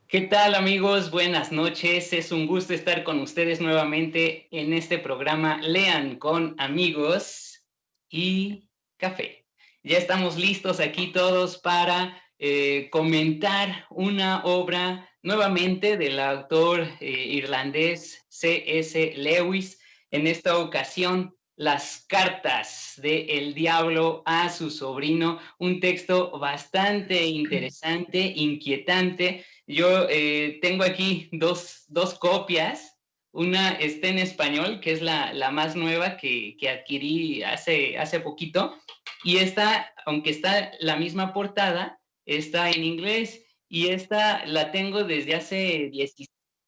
¿Qué tal, amigos? Buenas noches. Es un gusto estar con ustedes nuevamente en este programa Lean con amigos y café. Ya estamos listos aquí todos para comentar una obra nuevamente del autor irlandés C.S. Lewis. En esta ocasión, Las cartas de El diablo a su sobrino, un texto bastante interesante, inquietante. Yo tengo aquí dos copias. Una está en español, que es la más nueva que adquirí hace poquito. Y esta, aunque está la misma portada, está en inglés. Y esta la tengo desde hace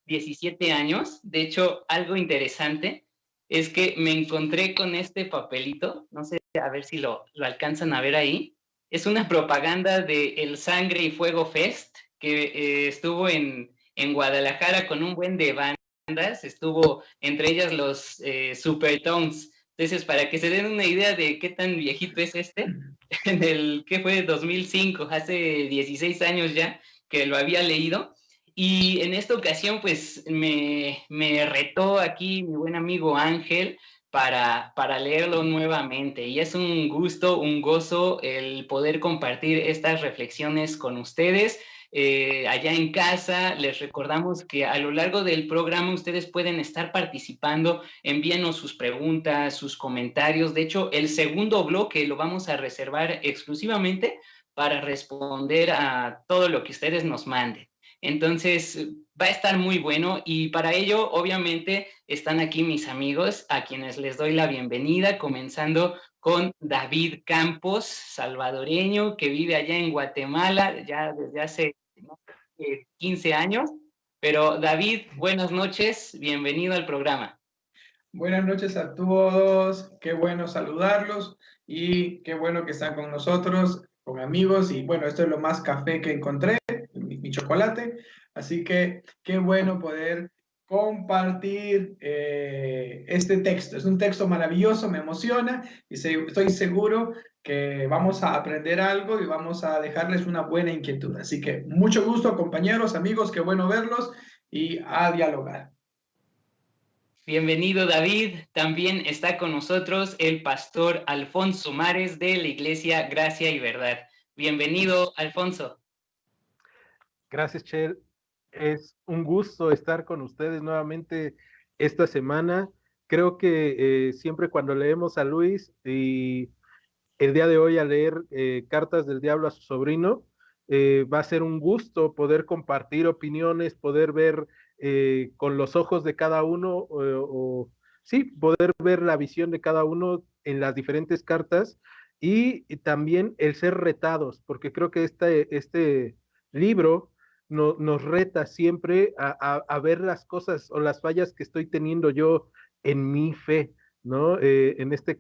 17 años. De hecho, algo interesante es que me encontré con este papelito. No sé, a ver si lo alcanzan a ver ahí. Es una propaganda de El Sangre y Fuego Fest, que estuvo en Guadalajara con un buen de bandas, estuvo entre ellas los Supertones. Entonces, para que se den una idea de qué tan viejito es en el que fue 2005, hace 16 años ya que lo había leído. Y en esta ocasión, pues me retó aquí mi buen amigo Ángel para leerlo nuevamente. Y es un gusto, un gozo el poder compartir estas reflexiones con ustedes. Allá en casa, les recordamos que a lo largo del programa ustedes pueden estar participando, envíenos sus preguntas, sus comentarios. De hecho, el segundo bloque lo vamos a reservar exclusivamente para responder a todo lo que ustedes nos manden. Entonces, va a estar muy bueno y para ello, obviamente, están aquí mis amigos a quienes les doy la bienvenida, comenzando con David Campos, salvadoreño, que vive allá en Guatemala ya desde hace 15 años. Pero David, buenas noches, bienvenido al programa. Buenas noches a todos, qué bueno saludarlos y qué bueno que están con nosotros, con amigos. Y bueno, esto es lo más café que encontré, mi chocolate, así que qué bueno poder compartir este texto. Es un texto maravilloso, me emociona y estoy seguro que vamos a aprender algo y vamos a dejarles una buena inquietud. Así que mucho gusto, compañeros, amigos, qué bueno verlos y a dialogar. Bienvenido, David. También está con nosotros el pastor Alfonso Mares de la Iglesia Gracia y Verdad. Bienvenido, Alfonso. Gracias, Chel. Es un gusto estar con ustedes nuevamente esta semana. Creo que siempre cuando leemos a Luis y el día de hoy a leer Cartas del Diablo a su sobrino, va a ser un gusto poder compartir opiniones, poder ver con los ojos de cada uno, sí, poder ver la visión de cada uno en las diferentes cartas y también el ser retados, porque creo que este libro nos reta siempre a ver las cosas o las fallas que estoy teniendo yo en mi fe, ¿no? En este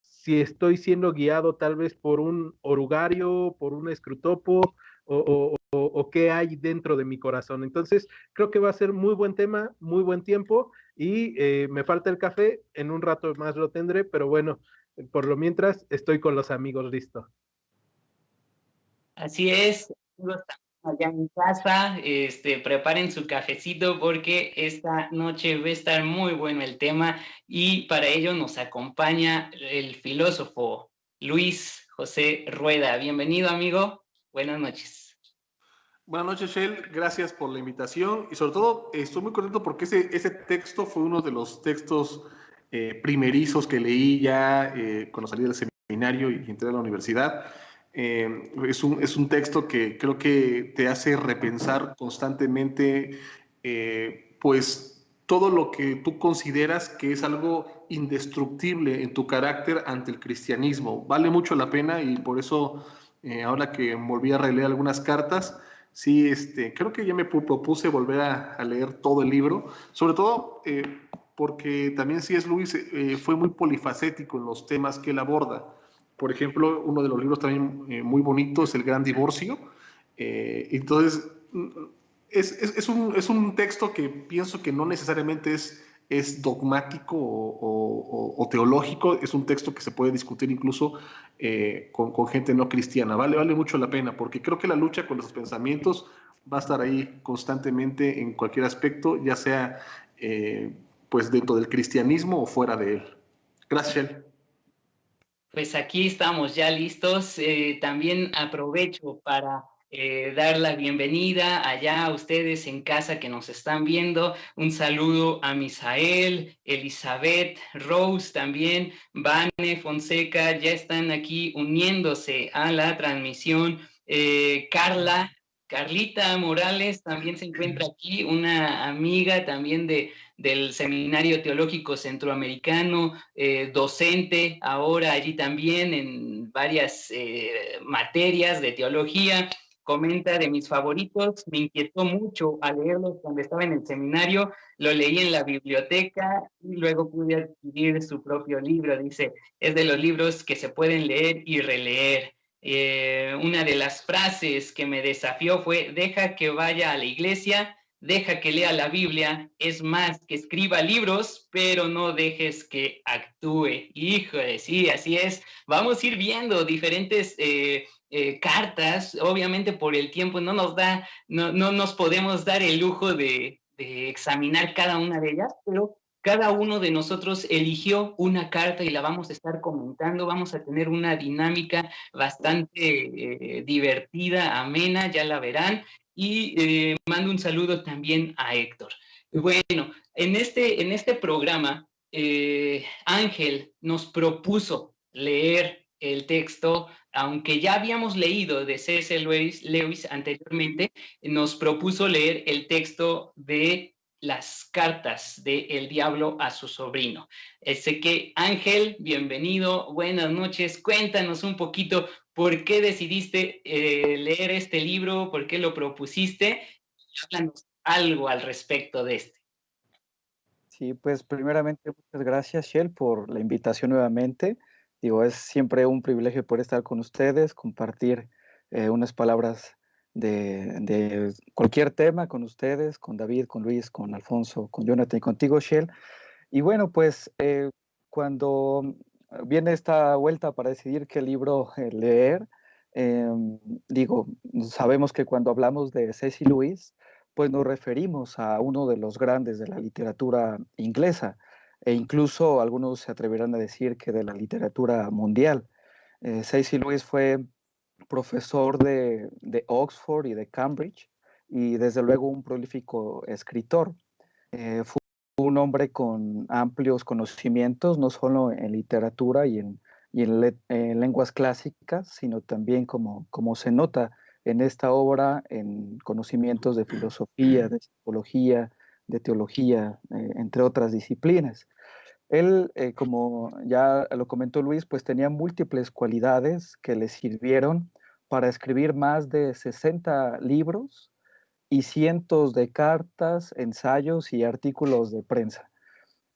si estoy siendo guiado tal vez por un orugario, por un escrutopo, o qué hay dentro de mi corazón. Entonces, creo que va a ser muy buen tema, muy buen tiempo, y me falta el café, en un rato más lo tendré, pero bueno, por lo mientras estoy con los amigos, listo. Así es, allá en casa, preparen su cafecito porque esta noche va a estar muy bueno el tema y para ello nos acompaña el filósofo Luis José Rueda. Bienvenido, amigo. Buenas noches. Buenas noches, Shell. Gracias por la invitación y sobre todo estoy muy contento porque ese texto fue uno de los textos primerizos que leí ya cuando salí del seminario y entré a la universidad. Es un texto que creo que te hace repensar constantemente pues todo lo que tú consideras que es algo indestructible en tu carácter ante el cristianismo. Vale mucho la pena y por eso ahora que volví a releer algunas cartas, sí, creo que ya me propuse volver a leer todo el libro, sobre todo porque también C.S. Lewis fue muy polifacético en los temas que él aborda. Por ejemplo, uno de los libros también muy bonitos es El Gran Divorcio. Entonces, es un texto que pienso que no necesariamente es es dogmático o teológico, es un texto que se puede discutir incluso con gente no cristiana. Vale mucho la pena, porque creo que la lucha con los pensamientos va a estar ahí constantemente en cualquier aspecto, ya sea pues dentro del cristianismo o fuera de él. Gracias, Shell. Pues aquí estamos ya listos. También aprovecho para dar la bienvenida allá a ustedes en casa que nos están viendo. Un saludo a Misael, Elizabeth, Rose también, Vane, Fonseca, ya están aquí uniéndose a la transmisión. Carlita Morales también se encuentra aquí, una amiga también del Seminario Teológico Centroamericano, docente ahora allí también en varias materias de teología. Comenta de mis favoritos, me inquietó mucho al leerlos cuando estaba en el seminario, lo leí en la biblioteca y luego pude adquirir su propio libro. Dice, es de los libros que se pueden leer y releer. Una de las frases que me desafió fue, deja que vaya a la iglesia, deja que lea la Biblia, es más, que escriba libros, pero no dejes que actúe. Híjole, sí, así es. Vamos a ir viendo diferentes cartas, obviamente por el tiempo no nos podemos dar el lujo de examinar cada una de ellas, pero cada uno de nosotros eligió una carta y la vamos a estar comentando, vamos a tener una dinámica bastante divertida, amena, ya la verán. Y mando un saludo también a Héctor. Bueno, en este programa, Ángel nos propuso leer el texto, aunque ya habíamos leído de C.S. Lewis anteriormente, nos propuso leer el texto de las cartas de El Diablo a su sobrino. Así que, Ángel, bienvenido, buenas noches, cuéntanos un poquito por qué decidiste leer este libro, por qué lo propusiste, háblanos algo al respecto de este. Sí, pues primeramente muchas gracias, Shell, por la invitación nuevamente. Digo, es siempre un privilegio poder estar con ustedes, compartir unas palabras de cualquier tema con ustedes, con David, con Luis, con Alfonso, con Jonathan y contigo, Shell. Y bueno, pues cuando viene esta vuelta para decidir qué libro leer, digo, sabemos que cuando hablamos de C.S. Lewis, pues nos referimos a uno de los grandes de la literatura inglesa, e incluso algunos se atreverán a decir que de la literatura mundial. C.S. Lewis fue profesor de Oxford y de Cambridge, y desde luego un prolífico escritor. Fue un hombre con amplios conocimientos, no solo en literatura en lenguas clásicas, sino también, como se nota en esta obra, en conocimientos de filosofía, de psicología, de teología, entre otras disciplinas. Él, como ya lo comentó Luis, pues tenía múltiples cualidades que le sirvieron para escribir más de 60 libros y cientos de cartas, ensayos y artículos de prensa.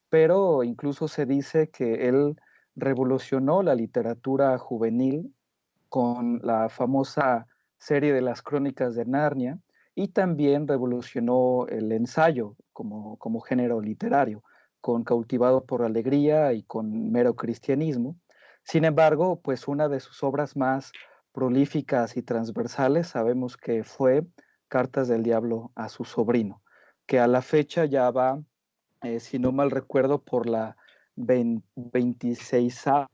Pero incluso se dice que él revolucionó la literatura juvenil con la famosa serie de las Crónicas de Narnia, y también revolucionó el ensayo como género literario, con Cautivado por la Alegría y con Mero Cristianismo. Sin embargo, pues una de sus obras más prolíficas y transversales sabemos que fue Cartas del Diablo a su sobrino, que a la fecha ya va, si no mal recuerdo, por la 26ª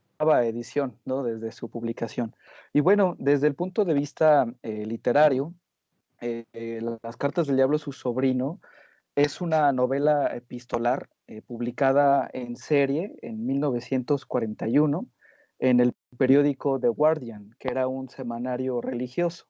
edición, ¿no? Desde su publicación. Y bueno, desde el punto de vista literario, Las Cartas del Diablo a su sobrino es una novela epistolar publicada en serie en 1941 en el periódico The Guardian, que era un semanario religioso.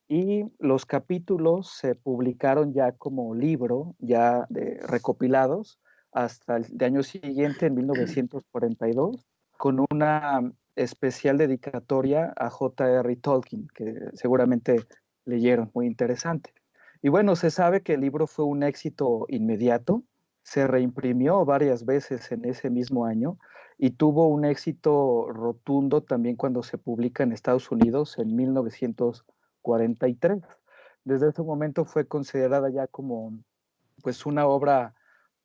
Y los capítulos se publicaron ya como libro, ya recopilados, hasta el de año siguiente, en 1942, con una especial dedicatoria a J.R. Tolkien, que seguramente leyeron, muy interesante. Y bueno, se sabe que el libro fue un éxito inmediato, se reimprimió varias veces en ese mismo año y tuvo un éxito rotundo también cuando se publica en Estados Unidos en 1943. Desde ese momento fue considerada ya como pues una obra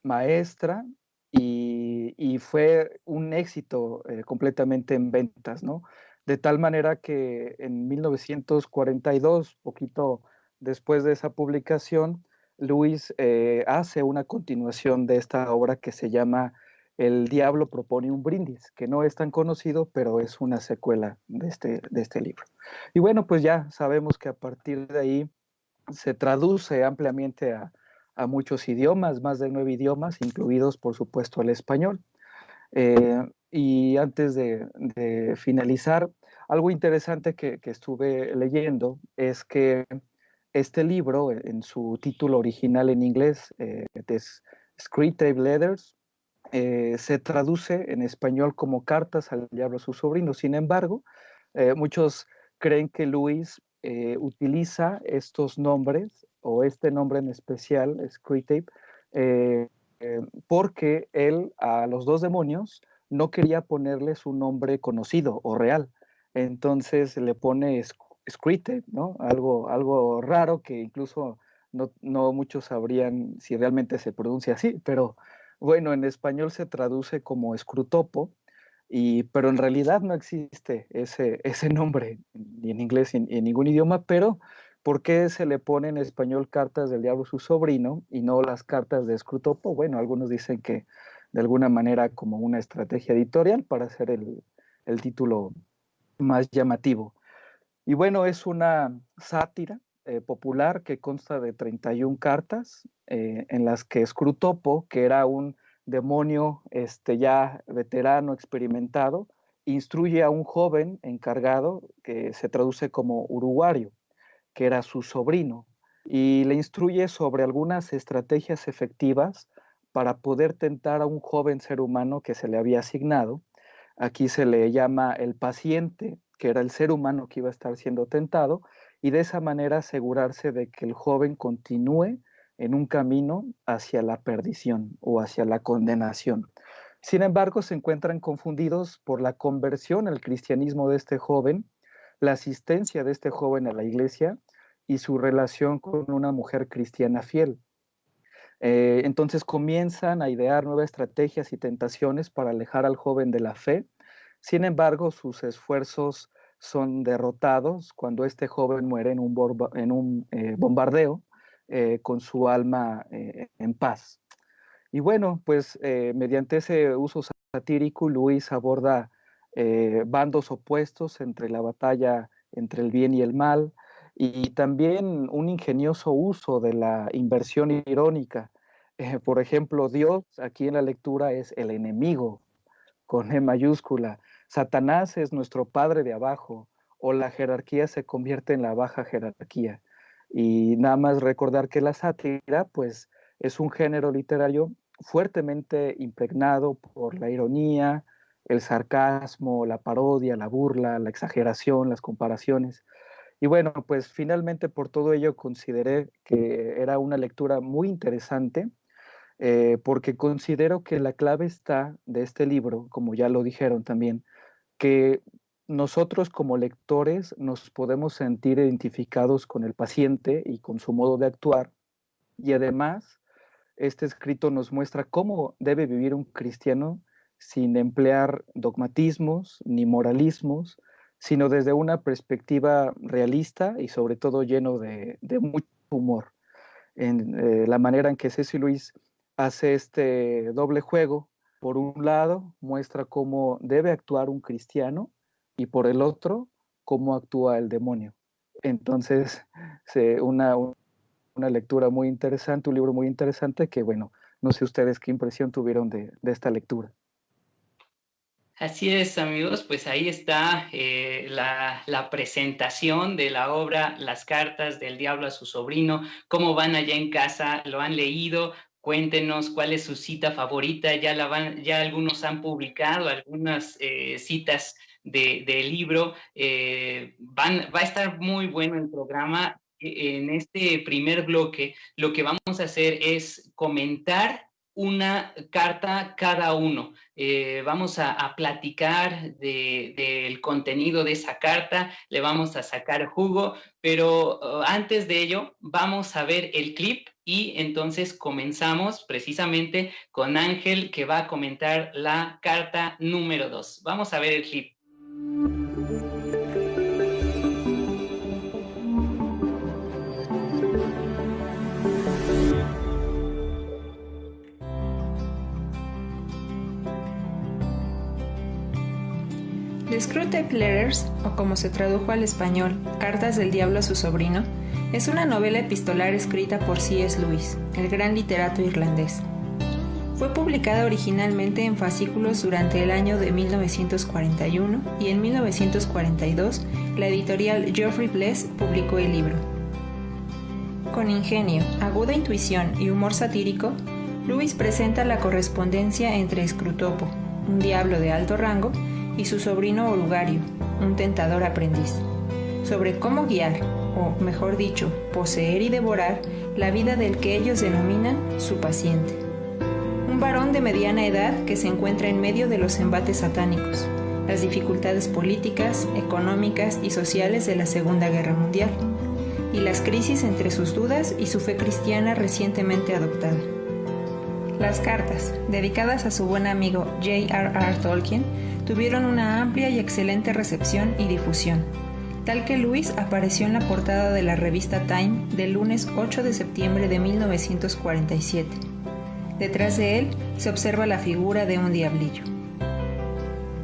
maestra y fue un éxito completamente en ventas, ¿no? De tal manera que en 1942, poquito después de esa publicación, Lewis hace una continuación de esta obra que se llama El Diablo propone un brindis, que no es tan conocido, pero es una secuela de este libro. Y bueno, pues ya sabemos que a partir de ahí se traduce ampliamente a muchos idiomas, más de 9 idiomas, incluidos por supuesto el español. Y antes de finalizar, algo interesante que estuve leyendo es que este libro, en su título original en inglés, Screwtape Letters, se traduce en español como Cartas al Diablo a su sobrino. Sin embargo, muchos creen que Lewis utiliza estos nombres o este nombre en especial, Screwtape, eh, porque él a los dos demonios no quería ponerles un nombre conocido o real. Entonces le pone Screwtape, ¿no? Algo raro que incluso no muchos sabrían si realmente se pronuncia así, pero bueno, en español se traduce como escrutopo, pero en realidad no existe ese nombre ni en inglés ni en ningún idioma, pero ¿por qué se le pone en español Cartas del Diablo a su sobrino y no las cartas de Scrutopo? Bueno, algunos dicen que de alguna manera como una estrategia editorial para hacer el título más llamativo. Y bueno, es una sátira popular que consta de 31 cartas en las que Scrutopo, que era un demonio ya veterano, experimentado, instruye a un joven encargado que se traduce como uruguario, que era su sobrino, y le instruye sobre algunas estrategias efectivas para poder tentar a un joven ser humano que se le había asignado. Aquí se le llama el paciente, que era el ser humano que iba a estar siendo tentado, y de esa manera asegurarse de que el joven continúe en un camino hacia la perdición o hacia la condenación. Sin embargo, se encuentran confundidos por la conversión al cristianismo de este joven, la asistencia de este joven a la iglesia y su relación con una mujer cristiana fiel. Entonces comienzan a idear nuevas estrategias y tentaciones para alejar al joven de la fe. Sin embargo, sus esfuerzos son derrotados cuando este joven muere en un bombardeo con su alma en paz. Y bueno, pues mediante ese uso satírico, Luis aborda bandos opuestos entre la batalla entre el bien y el mal, y también un ingenioso uso de la inversión irónica. Por ejemplo, Dios aquí en la lectura es el enemigo, con E mayúscula. Satanás es nuestro padre de abajo, o la jerarquía se convierte en la baja jerarquía. Y nada más recordar que la sátira, pues, es un género literario fuertemente impregnado por la ironía, el sarcasmo, la parodia, la burla, la exageración, las comparaciones. Y bueno, pues finalmente por todo ello consideré que era una lectura muy interesante, porque considero que la clave está de este libro, como ya lo dijeron también, que nosotros como lectores nos podemos sentir identificados con el paciente y con su modo de actuar, y además este escrito nos muestra cómo debe vivir un cristiano sin emplear dogmatismos ni moralismos, sino desde una perspectiva realista y sobre todo lleno de mucho humor. En la manera en que C.S. Lewis hace este doble juego, por un lado muestra cómo debe actuar un cristiano y por el otro cómo actúa el demonio. Entonces, una lectura muy interesante, un libro muy interesante que, bueno, no sé ustedes qué impresión tuvieron de esta lectura. Así es, amigos, pues ahí está la presentación de la obra Las cartas del diablo a su sobrino. ¿Cómo van allá en casa? ¿Lo han leído? Cuéntenos cuál es su cita favorita. Ya algunos han publicado algunas citas del libro. Va a estar muy bueno el programa. En este primer bloque, lo que vamos a hacer es comentar una carta cada uno. Vamos a platicar del contenido de esa carta, le vamos a sacar jugo, pero antes de ello vamos a ver el clip y entonces comenzamos precisamente con Ángel, que va a comentar la carta número 2. Vamos a ver el clip. The Screwtape Letters, o como se tradujo al español, Cartas del Diablo a su sobrino, es una novela epistolar escrita por C.S. Lewis, el gran literato irlandés. Fue publicada originalmente en fascículos durante el año de 1941 y en 1942 la editorial Geoffrey Bless publicó el libro. Con ingenio, aguda intuición y humor satírico, Lewis presenta la correspondencia entre Screwtopo, un diablo de alto rango, y su sobrino Orugario, un tentador aprendiz, sobre cómo guiar, o mejor dicho, poseer y devorar la vida del que ellos denominan su paciente. Un varón de mediana edad que se encuentra en medio de los embates satánicos, las dificultades políticas, económicas y sociales de la Segunda Guerra Mundial, y las crisis entre sus dudas y su fe cristiana recientemente adoptada. Las cartas, dedicadas a su buen amigo J.R.R. Tolkien, tuvieron una amplia y excelente recepción y difusión, tal que Lewis apareció en la portada de la revista Time del lunes 8 de septiembre de 1947. Detrás de él se observa la figura de un diablillo.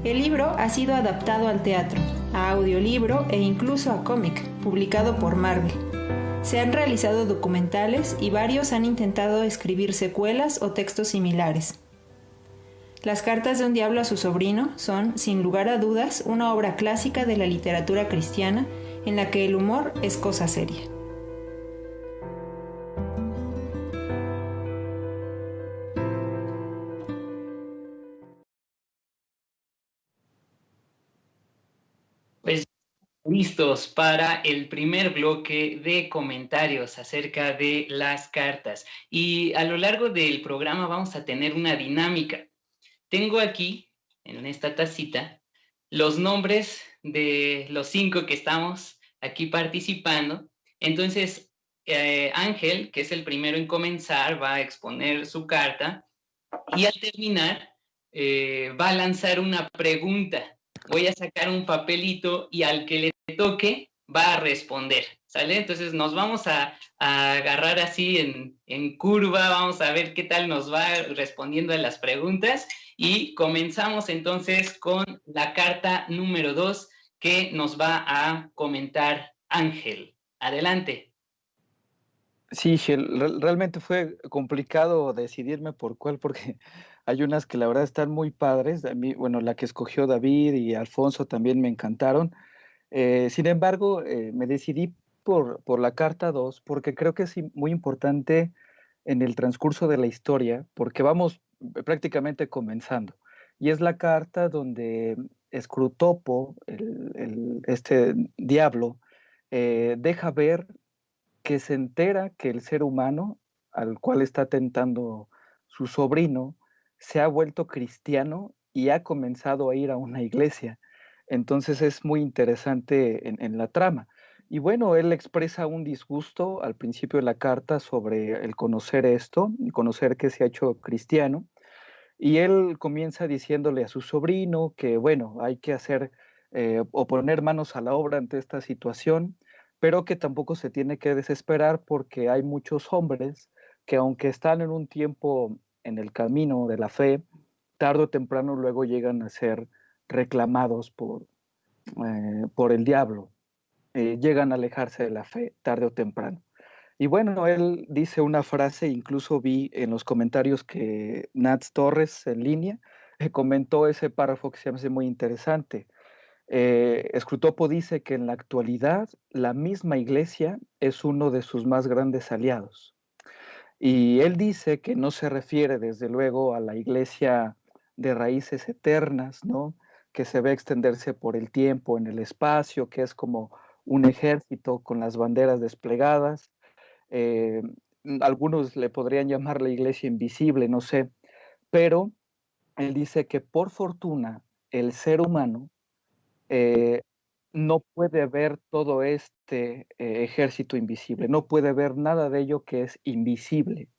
El libro ha sido adaptado al teatro, a audiolibro e incluso a cómic, publicado por Marvel. Se han realizado documentales y varios han intentado escribir secuelas o textos similares. Las cartas de un diablo a su sobrino son, sin lugar a dudas, una obra clásica de la literatura cristiana en la que el humor es cosa seria. Pues listos para el primer bloque de comentarios acerca de las cartas. Y a lo largo del programa vamos a tener una dinámica. Tengo aquí, en esta tacita, los nombres de los 5 que estamos aquí participando. Entonces, Ángel, que es el primero en comenzar, va a exponer su carta y al terminar va a lanzar una pregunta. Voy a sacar un papelito y al que le toque va a responder, ¿sale? Entonces nos vamos a agarrar así en curva, vamos a ver qué tal nos va respondiendo a las preguntas y comenzamos entonces con la carta número 2 que nos va a comentar Ángel. Adelante. Sí, realmente fue complicado decidirme por cuál, porque hay unas que la verdad están muy padres. A mí, bueno, la que escogió David y Alfonso también me encantaron. Sin embargo, me decidí por la carta 2 porque creo que es muy importante en el transcurso de la historia, porque vamos prácticamente comenzando. Y es la carta donde Screwtopo, este diablo, deja ver que se entera que el ser humano al cual está tentando su sobrino se ha vuelto cristiano y ha comenzado a ir a una iglesia. Entonces es muy interesante en la trama. Y bueno, él expresa un disgusto al principio de la carta sobre el conocer esto, conocer que se ha hecho cristiano. Y él comienza diciéndole a su sobrino que, bueno, hay que hacer o poner manos a la obra ante esta situación, pero que tampoco se tiene que desesperar porque hay muchos hombres que aunque están en un tiempo en el camino de la fe, tarde o temprano luego llegan a ser reclamados por el diablo, llegan a alejarse de la fe tarde o temprano. Y bueno, él dice una frase, incluso vi en los comentarios que Nats Torres en línea comentó ese párrafo que se me hace muy interesante. Screwtopo dice que en la actualidad la misma iglesia es uno de sus más grandes aliados. Y él dice que no se refiere desde luego a la iglesia de raíces eternas, ¿no? Que se ve extenderse por el tiempo, en el espacio, que es como un ejército con las banderas desplegadas, eh, algunos le podrían llamar la iglesia invisible, no sé, pero él dice que por fortuna el ser humano eh, no puede ver todo este ejército invisible, no puede ver nada de ello que es invisible.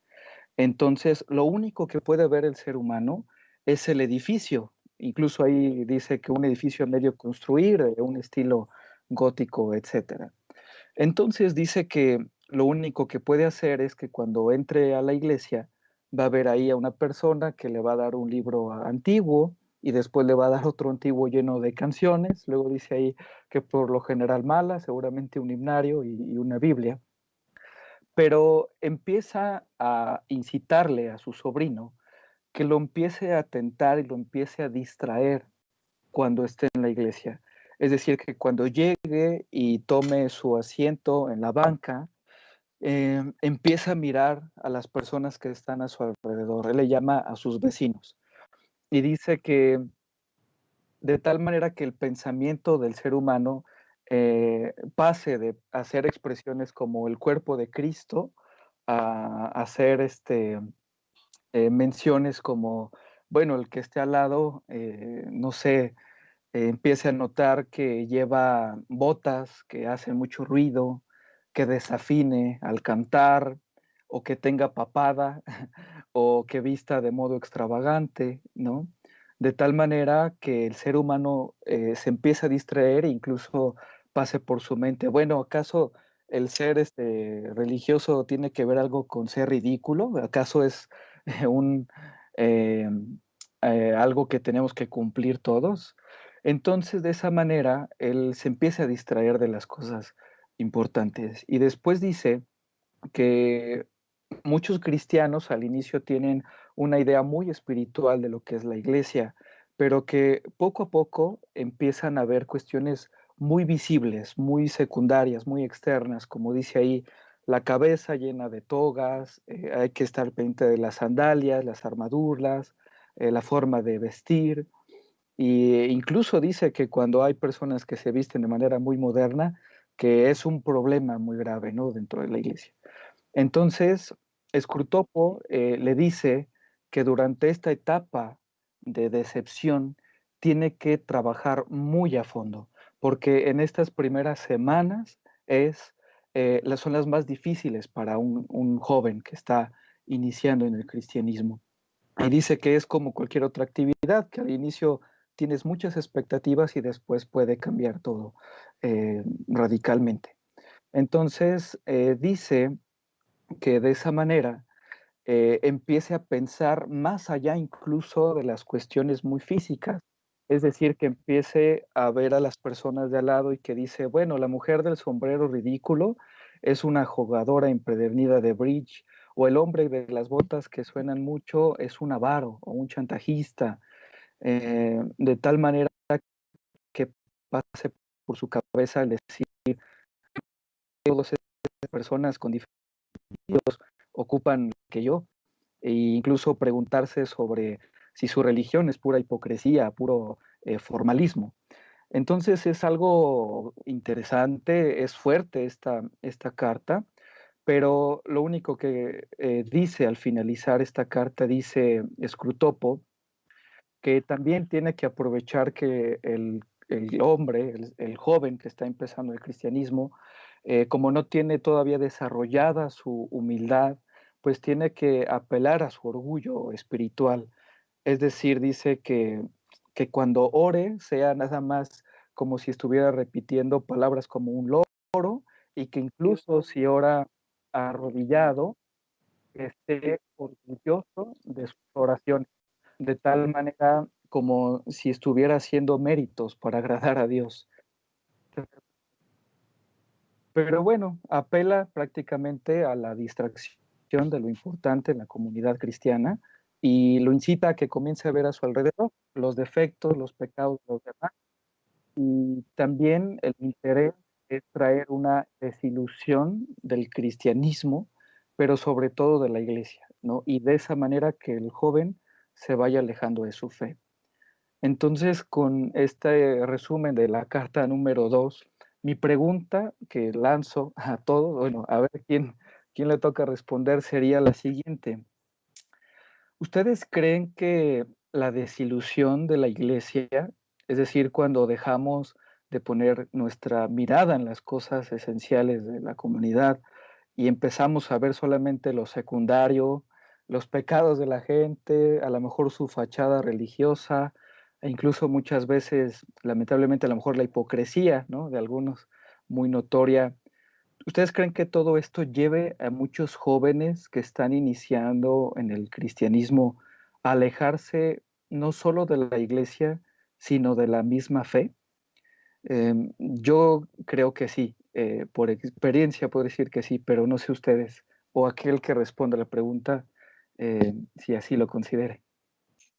Entonces, lo único que puede ver el ser humano es el edificio. Incluso ahí dice que un edificio a medio construir, de un estilo gótico, etcétera. Entonces dice que lo único que puede hacer es que cuando entre a la iglesia va a ver ahí a una persona que le va a dar un libro antiguo y después le va a dar otro antiguo lleno de canciones. Luego dice ahí que por lo general malas, seguramente un himnario y una Biblia. Pero empieza a incitarle a su sobrino que lo empiece a tentar y lo empiece a distraer cuando esté en la iglesia. Es decir, que cuando llegue y tome su asiento en la banca, empieza a mirar a las personas que están a su alrededor. Él le llama a sus vecinos y dice que de tal manera que el pensamiento del ser humano pase de hacer expresiones como el cuerpo de Cristo a hacer menciones como, bueno, el que esté al lado, no sé, empiece a notar que lleva botas que hacen mucho ruido, que desafine al cantar, o que tenga papada, o que vista de modo extravagante, ¿no? De tal manera que el ser humano se empieza a distraer e incluso pase por su mente, bueno, ¿acaso el ser religioso tiene que ver algo con ser ridículo? ¿Acaso es un, eh, algo que tenemos que cumplir todos? Entonces, de esa manera, él se empieza a distraer de las cosas importantes. Y después dice que muchos cristianos al inicio tienen una idea muy espiritual de lo que es la iglesia, pero que poco a poco empiezan a ver cuestiones muy visibles, muy secundarias, muy externas, como dice ahí, la cabeza llena de togas, hay que estar pendiente de las sandalias, las armaduras, la forma de vestir, y incluso dice que cuando hay personas que se visten de manera muy moderna, que es un problema muy grave, ¿no? Dentro de la iglesia. Entonces, Scrutopo le dice que durante esta etapa de decepción tiene que trabajar muy a fondo, porque en estas primeras semanas son las más difíciles para un joven que está iniciando en el cristianismo. Y dice que es como cualquier otra actividad, que al inicio tienes muchas expectativas y después puede cambiar todo radicalmente. Entonces, dice que de esa manera empiece a pensar más allá incluso de las cuestiones muy físicas. Es decir, que empiece a ver a las personas de al lado y que dice, bueno, la mujer del sombrero ridículo es una jugadora imprevenida de bridge, o el hombre de las botas que suenan mucho es un avaro o un chantajista, de tal manera que pase por su cabeza el decir, todas esas personas con diferentes ocupan que yo, e incluso preguntarse sobre si su religión es pura hipocresía, puro formalismo. Entonces es algo interesante, es fuerte esta carta, pero lo único que dice al finalizar esta carta, dice Scrutopo, que también tiene que aprovechar que el hombre, el joven que está empezando el cristianismo, como no tiene todavía desarrollada su humildad, pues tiene que apelar a su orgullo espiritual. Es decir, dice que cuando ore sea nada más como si estuviera repitiendo palabras como un loro, y que incluso si ora arrodillado, esté orgulloso de sus oraciones, de tal manera como si estuviera haciendo méritos para agradar a Dios. Pero bueno, apela prácticamente a la distracción de lo importante en la comunidad cristiana y lo incita a que comience a ver a su alrededor los defectos, los pecados de los demás, y también el interés es traer una desilusión del cristianismo, pero sobre todo de la iglesia, ¿no? Y de esa manera que el joven se vaya alejando de su fe. Entonces, con este resumen de la carta número 2, mi pregunta que lanzo a todos, bueno, a ver quién le toca responder sería la siguiente. ¿Ustedes creen que la desilusión de la iglesia, es decir, cuando dejamos de poner nuestra mirada en las cosas esenciales de la comunidad y empezamos a ver solamente lo secundario, los pecados de la gente, a lo mejor su fachada religiosa, e incluso muchas veces, lamentablemente, a lo mejor la hipocresía, ¿no?, de algunos muy notoria? ¿Ustedes creen que todo esto lleve a muchos jóvenes que están iniciando en el cristianismo a alejarse no solo de la iglesia, sino de la misma fe? Yo creo que sí, por experiencia puedo decir que sí, pero no sé ustedes, o aquel que responda la pregunta, si así lo considere.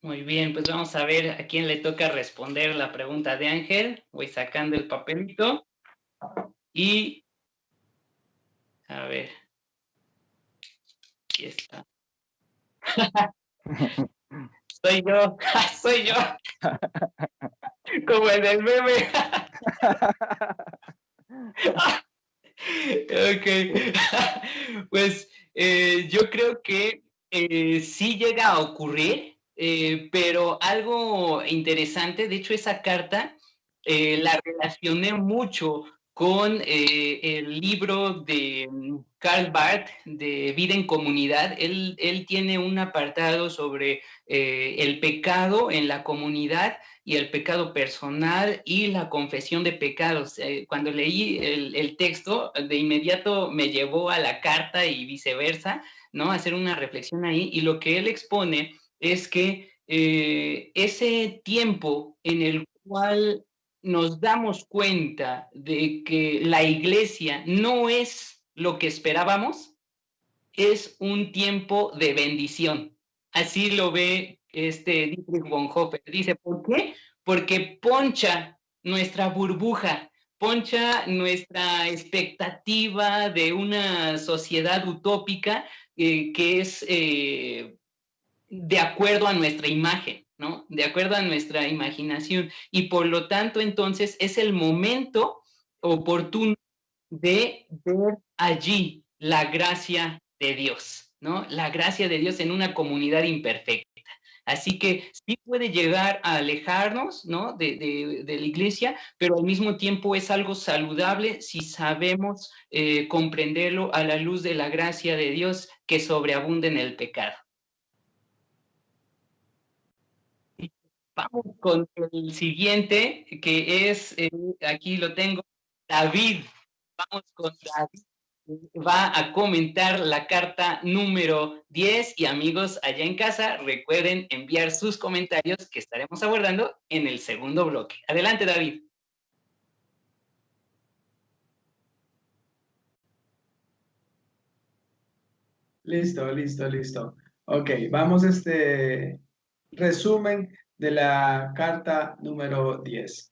Muy bien, pues vamos a ver a quién le toca responder la pregunta de Ángel. Voy sacando el papelito y a ver, aquí está. Soy yo, soy yo, como el del meme. Ok, pues yo creo que sí llega a ocurrir, pero algo interesante, de hecho esa carta la relacioné mucho con el libro de Karl Barth de Vida en Comunidad. Él tiene un apartado sobre el pecado en la comunidad y el pecado personal y la confesión de pecados. Cuando leí el texto, de inmediato me llevó a la carta y viceversa, ¿no? Hacer una reflexión ahí, y lo que él expone es que ese tiempo en el cual nos damos cuenta de que la iglesia no es lo que esperábamos, es un tiempo de bendición. Así lo ve Dietrich Bonhoeffer. Dice, ¿por qué? Porque poncha nuestra burbuja, poncha nuestra expectativa de una sociedad utópica que es de acuerdo a nuestra imagen, ¿no? De acuerdo a nuestra imaginación. Y por lo tanto, entonces, es el momento oportuno de ver allí la gracia de Dios, ¿no? La gracia de Dios en una comunidad imperfecta. Así que sí puede llegar a alejarnos, ¿no?, de la iglesia, pero al mismo tiempo es algo saludable si sabemos comprenderlo a la luz de la gracia de Dios que sobreabunda en el pecado. Vamos con el siguiente, que es, aquí lo tengo, David. Vamos con David. Va a comentar la carta número 10 y amigos allá en casa, recuerden enviar sus comentarios que estaremos abordando en el segundo bloque. Adelante, David. Listo. Ok, vamos a resumen de la carta número 10.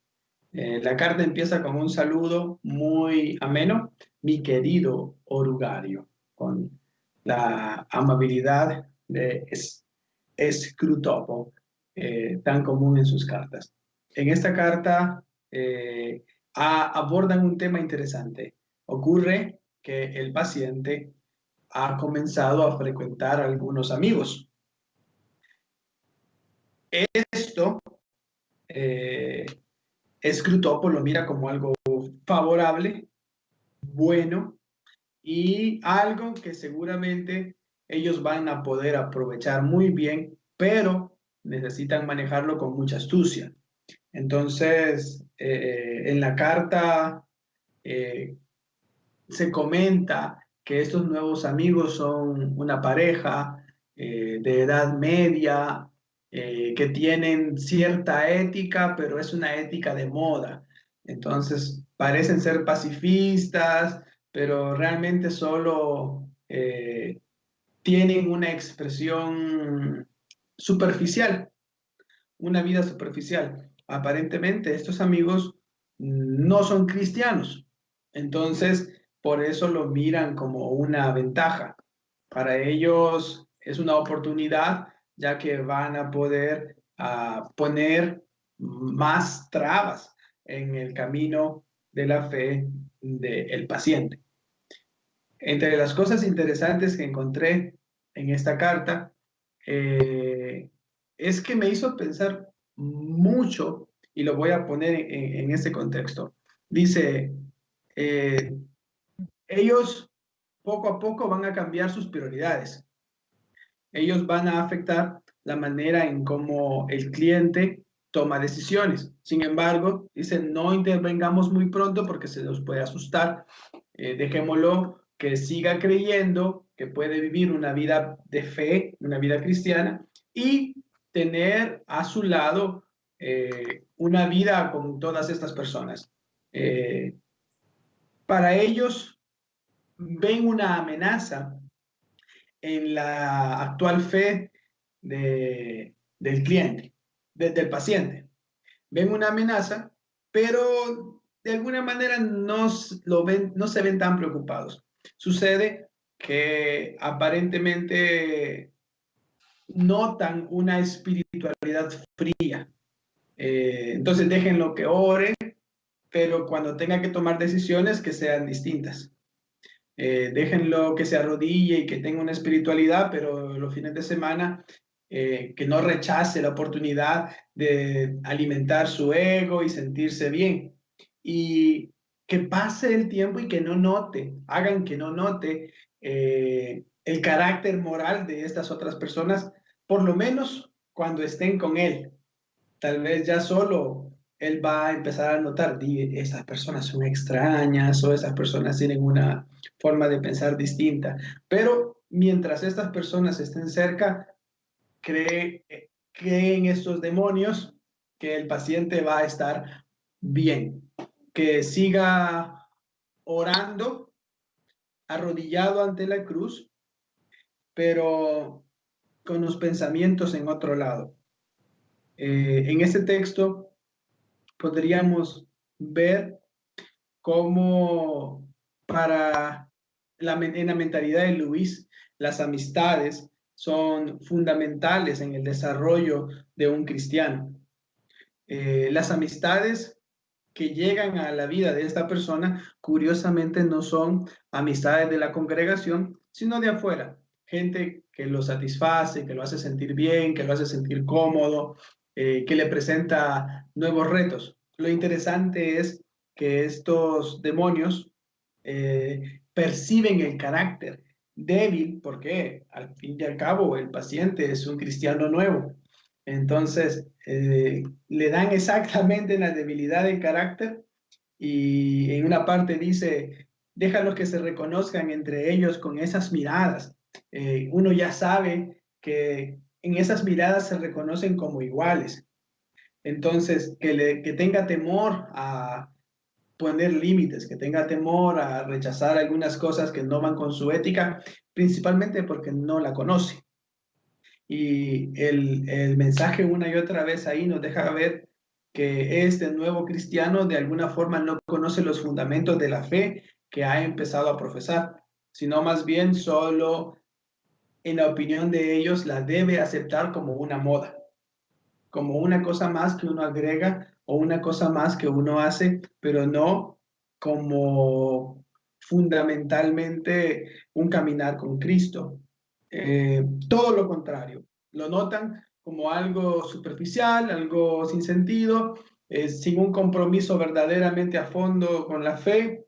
La carta empieza con un saludo muy ameno, mi querido orugario, con la amabilidad de Scrutopo, tan común en sus cartas. En esta carta abordan un tema interesante. Ocurre que el paciente ha comenzado a frecuentar a algunos amigos. Esto, Scrutopo lo mira como algo favorable, bueno, y algo que seguramente ellos van a poder aprovechar muy bien, pero necesitan manejarlo con mucha astucia. Entonces, en la carta se comenta que estos nuevos amigos son una pareja de edad media, que tienen cierta ética, pero es una ética de moda. Entonces, parecen ser pacifistas, pero realmente solo tienen una expresión superficial, una vida superficial. Aparentemente, estos amigos no son cristianos. Entonces, por eso lo miran como una ventaja. Para ellos es una oportunidad, ya que van a poder poner más trabas en el camino de la fe del paciente. Entre las cosas interesantes que encontré en esta carta, es que me hizo pensar mucho, y lo voy a poner en este contexto. Dice, ellos poco a poco van a cambiar sus prioridades. Ellos van a afectar la manera en cómo el cliente toma decisiones. Sin embargo, dicen, no intervengamos muy pronto porque se nos puede asustar. Dejémoslo que siga creyendo que puede vivir una vida de fe, una vida cristiana, y tener a su lado una vida con todas estas personas. Para ellos, ven una amenaza en la actual fe del cliente, del paciente. Ven una amenaza, pero de alguna manera no se ven tan preocupados. Sucede que aparentemente notan una espiritualidad fría. Entonces déjenlo que ore, pero cuando tenga que tomar decisiones que sean distintas. Déjenlo que se arrodille y que tenga una espiritualidad, pero los fines de semana que no rechace la oportunidad de alimentar su ego y sentirse bien. Y que pase el tiempo y que no note, hagan que no note el carácter moral de estas otras personas, por lo menos cuando estén con él. Tal vez ya solo él va a empezar a notar, estas personas son extrañas o esas personas tienen una forma de pensar distinta. Pero mientras estas personas estén cerca, creen estos demonios que el paciente va a estar bien, que siga orando, arrodillado ante la cruz, pero con los pensamientos en otro lado. En este texto podríamos ver cómo en la mentalidad de Luis, las amistades son fundamentales en el desarrollo de un cristiano. Las amistades que llegan a la vida de esta persona, curiosamente no son amistades de la congregación, sino de afuera. Gente que lo satisface, que lo hace sentir bien, que lo hace sentir cómodo, que le presenta nuevos retos. Lo interesante es que estos demonios perciben el carácter débil, porque al fin y al cabo el paciente es un cristiano nuevo. Entonces, le dan exactamente la debilidad del carácter, y en una parte dice, déjalos que se reconozcan entre ellos con esas miradas. Uno ya sabe que en esas miradas se reconocen como iguales. Entonces, que tenga temor a poner límites, que tenga temor a rechazar algunas cosas que no van con su ética, principalmente porque no la conoce. Y el mensaje una y otra vez ahí nos deja ver que este nuevo cristiano de alguna forma no conoce los fundamentos de la fe que ha empezado a profesar, sino más bien solo, en la opinión de ellos, la debe aceptar como una moda, como una cosa más que uno agrega o una cosa más que uno hace, pero no como fundamentalmente un caminar con Cristo. Todo lo contrario, lo notan como algo superficial, algo sin sentido, sin un compromiso verdaderamente a fondo con la fe.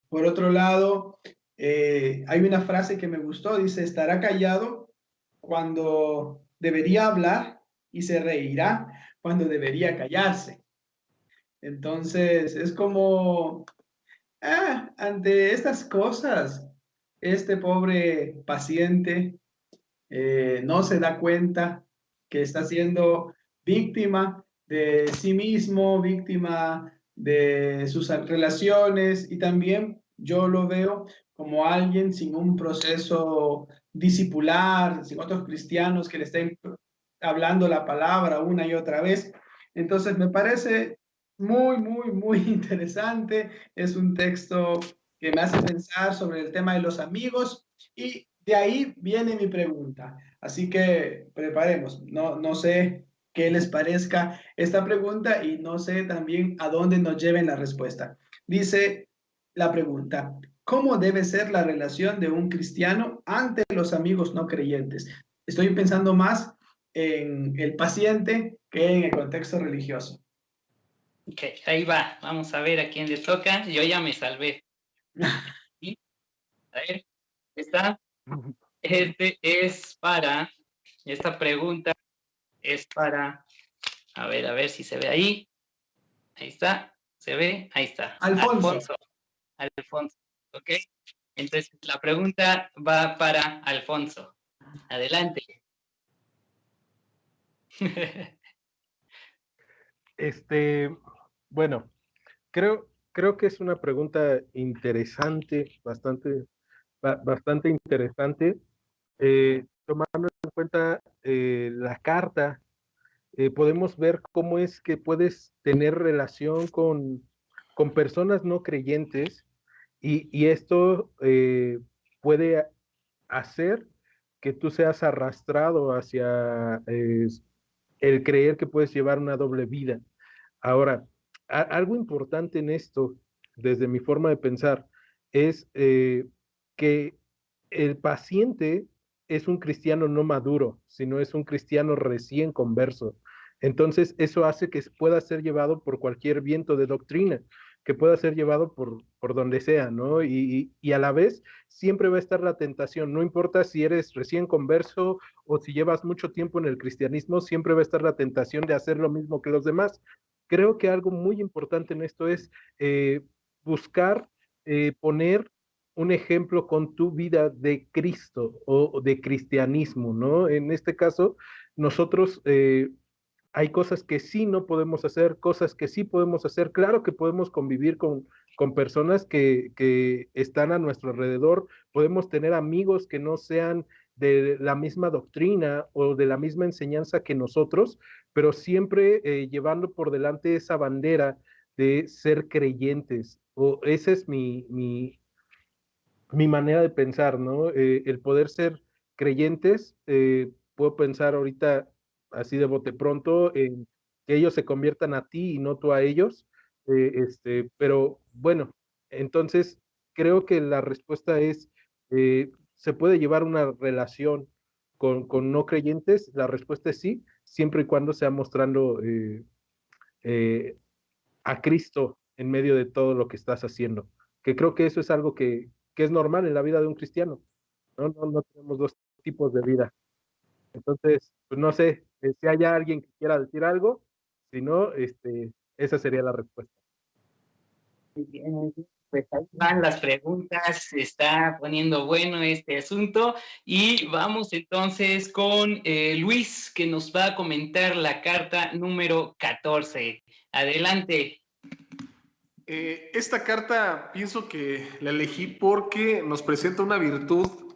Por otro lado, hay una frase que me gustó, dice, estará callado cuando debería hablar y se reirá cuando debería callarse. Entonces, es como, ante estas cosas, este pobre paciente no se da cuenta que está siendo víctima de sí mismo, víctima de sus relaciones, y también yo lo veo como alguien sin un proceso discipular, sin otros cristianos que le estén hablando la palabra una y otra vez. Entonces me parece muy, muy, muy interesante. Es un texto que me hace pensar sobre el tema de los amigos, y de ahí viene mi pregunta. Así que preparemos. No sé qué les parezca esta pregunta y no sé también a dónde nos lleven la respuesta. Dice, la pregunta, ¿cómo debe ser la relación de un cristiano ante los amigos no creyentes? Estoy pensando más en el paciente que en el contexto religioso. Ok, ahí va. Vamos a ver a quién le toca. Yo ya me salvé. Y, a ver, esta pregunta es para, a ver si se ve ahí. Ahí está, se ve, ahí está. Alfonso. Alfonso, ok. Entonces, la pregunta va para Alfonso. Adelante. Bueno, creo que es una pregunta interesante, bastante interesante, tomando en cuenta la carta. Podemos ver cómo es que puedes tener relación con personas no creyentes y esto puede hacer que tú seas arrastrado hacia el creer que puedes llevar una doble vida. Ahora, algo importante en esto, desde mi forma de pensar, es que el paciente es un cristiano no maduro, sino es un cristiano recién converso. Entonces, eso hace que pueda ser llevado por cualquier viento de doctrina, que pueda ser llevado por donde sea, ¿no? Y a la vez siempre va a estar la tentación, no importa si eres recién converso o si llevas mucho tiempo en el cristianismo, siempre va a estar la tentación de hacer lo mismo que los demás. Creo que algo muy importante en esto es buscar poner un ejemplo con tu vida de Cristo o de cristianismo, ¿no? En este caso, nosotros hay cosas que sí no podemos hacer, cosas que sí podemos hacer. Claro que podemos convivir con personas que están a nuestro alrededor, podemos tener amigos que no sean de la misma doctrina o de la misma enseñanza que nosotros, pero siempre llevando por delante esa bandera de ser creyentes. O esa es mi manera de pensar, ¿no? El poder ser creyentes, puedo pensar ahorita así de bote pronto en que ellos se conviertan a ti y no tú a ellos, pero bueno, entonces creo que la respuesta es, ¿se puede llevar una relación con no creyentes? La respuesta es sí, siempre y cuando sea mostrando eh, a Cristo en medio de todo lo que estás haciendo, que creo que eso es algo que es normal en la vida de un cristiano, ¿no? No tenemos dos tipos de vida. Entonces, pues no sé, si hay alguien que quiera decir algo, si no, esa sería la respuesta. Muy bien, muy bien. Pues ahí van las preguntas, se está poniendo bueno este asunto y vamos entonces con Luis, que nos va a comentar la carta número 14. Adelante. Esta carta pienso que la elegí porque nos presenta una virtud,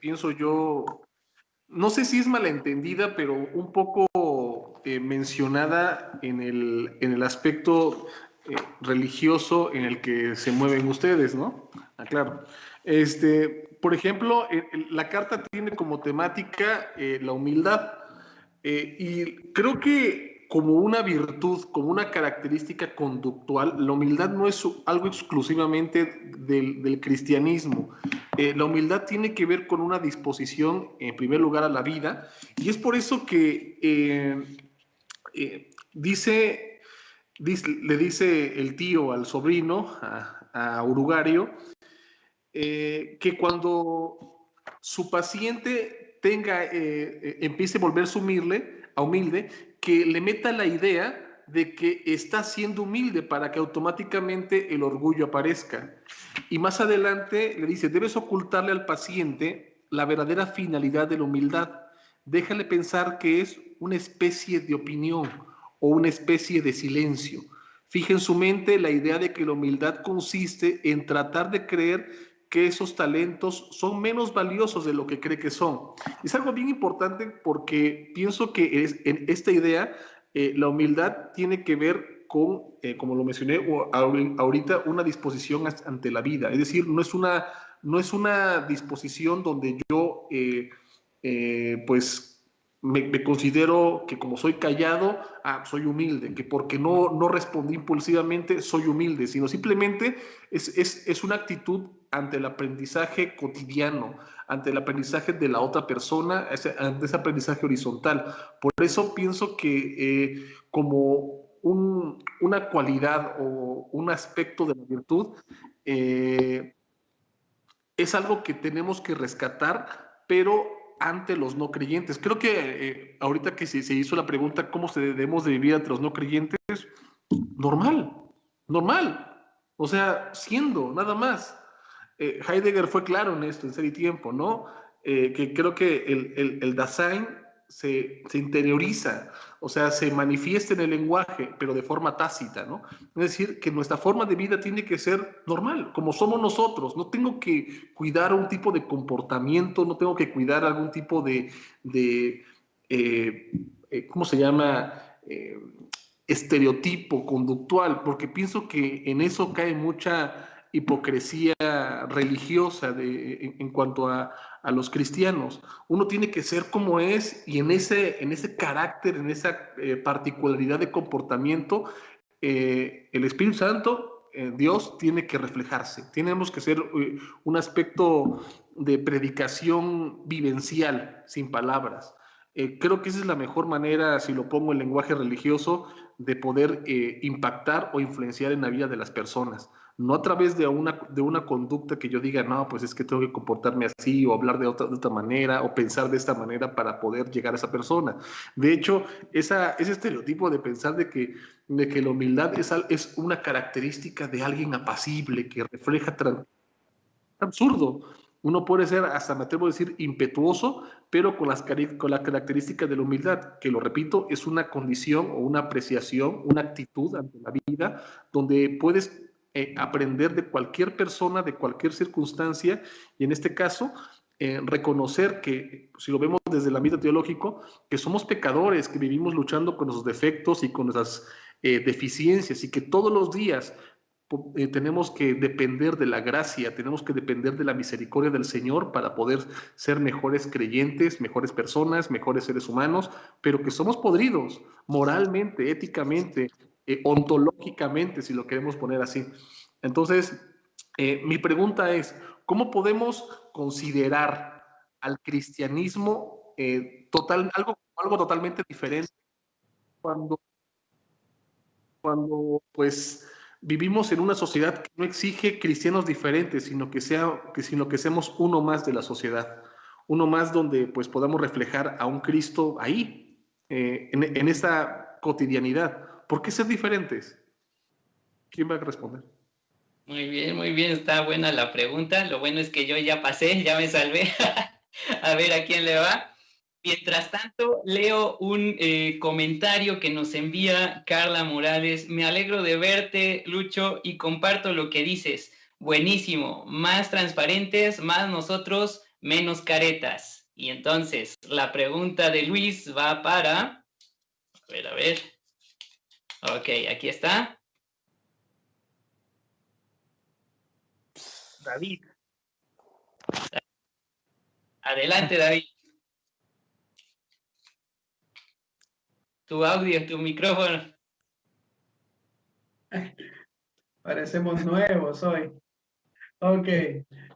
pienso yo, no sé si es malentendida, pero un poco mencionada en el aspecto religioso en el que se mueven ustedes, ¿no? Claro. Por ejemplo, la carta tiene como temática la humildad. Y creo que como una virtud, como una característica conductual, la humildad no es algo exclusivamente del cristianismo. La humildad tiene que ver con una disposición, en primer lugar, a la vida, y es por eso que le dice el tío al sobrino, a Urugario, que cuando su paciente empiece a volverse humilde, que le meta la idea de que está siendo humilde para que automáticamente el orgullo aparezca. Y más adelante le dice, debes ocultarle al paciente la verdadera finalidad de la humildad. Déjale pensar que es una especie de opinión o una especie de silencio. Fija en su mente la idea de que la humildad consiste en tratar de creer que esos talentos son menos valiosos de lo que cree que son. Es algo bien importante porque pienso que en esta idea la humildad tiene que ver con, como lo mencioné ahorita, una disposición ante la vida. Es decir, no es una disposición donde yo pues me considero que como soy callado, soy humilde, que porque no respondí impulsivamente, soy humilde, sino simplemente es una actitud ante el aprendizaje cotidiano, ante el aprendizaje de la otra persona, ante ese aprendizaje horizontal. Por eso pienso que como una cualidad o un aspecto de la virtud, es algo que tenemos que rescatar, pero ante los no creyentes. Creo que ahorita que se hizo la pregunta cómo debemos de vivir ante los no creyentes, normal, o sea, siendo, nada más. Heidegger fue claro en esto, en Ser y Tiempo, ¿no? Que creo que el Dasein se interioriza, o sea, se manifiesta en el lenguaje, pero de forma tácita, ¿no? Es decir, que nuestra forma de vida tiene que ser normal, como somos nosotros. No tengo que cuidar un tipo de comportamiento, no tengo que cuidar algún tipo de ¿cómo se llama? Estereotipo conductual, porque pienso que en eso cae mucha hipocresía religiosa en cuanto a los cristianos. Uno tiene que ser como es, y en ese carácter, en esa particularidad de comportamiento, el Espíritu Santo, Dios, tiene que reflejarse. Tenemos que ser un aspecto de predicación vivencial, sin palabras. Creo que esa es la mejor manera, si lo pongo en lenguaje religioso, de poder impactar o influenciar en la vida de las personas. No a través de una conducta que yo diga, no, pues es que tengo que comportarme así, o hablar de otra manera, o pensar de esta manera para poder llegar a esa persona. De hecho, ese estereotipo de pensar de que la humildad es una característica de alguien apacible, que refleja absurdo. Uno puede ser, hasta me atrevo a decir, impetuoso, pero con la característica de la humildad, que lo repito, es una condición o una apreciación, una actitud ante la vida, donde puedes aprender de cualquier persona, de cualquier circunstancia, y en este caso, reconocer que, si lo vemos desde el ámbito teológico, que somos pecadores, que vivimos luchando con nuestros defectos y con nuestras deficiencias, y que todos los días tenemos que depender de la gracia, tenemos que depender de la misericordia del Señor para poder ser mejores creyentes, mejores personas, mejores seres humanos, pero que somos podridos moralmente, éticamente, ontológicamente, si lo queremos poner así. Entonces, mi pregunta es, ¿cómo podemos considerar al cristianismo algo totalmente diferente cuando pues vivimos en una sociedad que no exige cristianos diferentes, sino que seamos uno más de la sociedad, uno más donde pues podamos reflejar a un Cristo ahí, en esta cotidianidad? ¿Por qué ser diferentes? ¿Quién va a responder? Muy bien, está buena la pregunta. Lo bueno es que yo ya pasé, ya me salvé. A ver a quién le va. Mientras tanto, leo un comentario que nos envía Carla Morales. Me alegro de verte, Lucho, y comparto lo que dices. Buenísimo, más transparentes, más nosotros, menos caretas. Y entonces, la pregunta de Luis va para... A ver. Ok, aquí está. David. Adelante, David. Tu audio, tu micrófono. Parecemos nuevos hoy. Ok.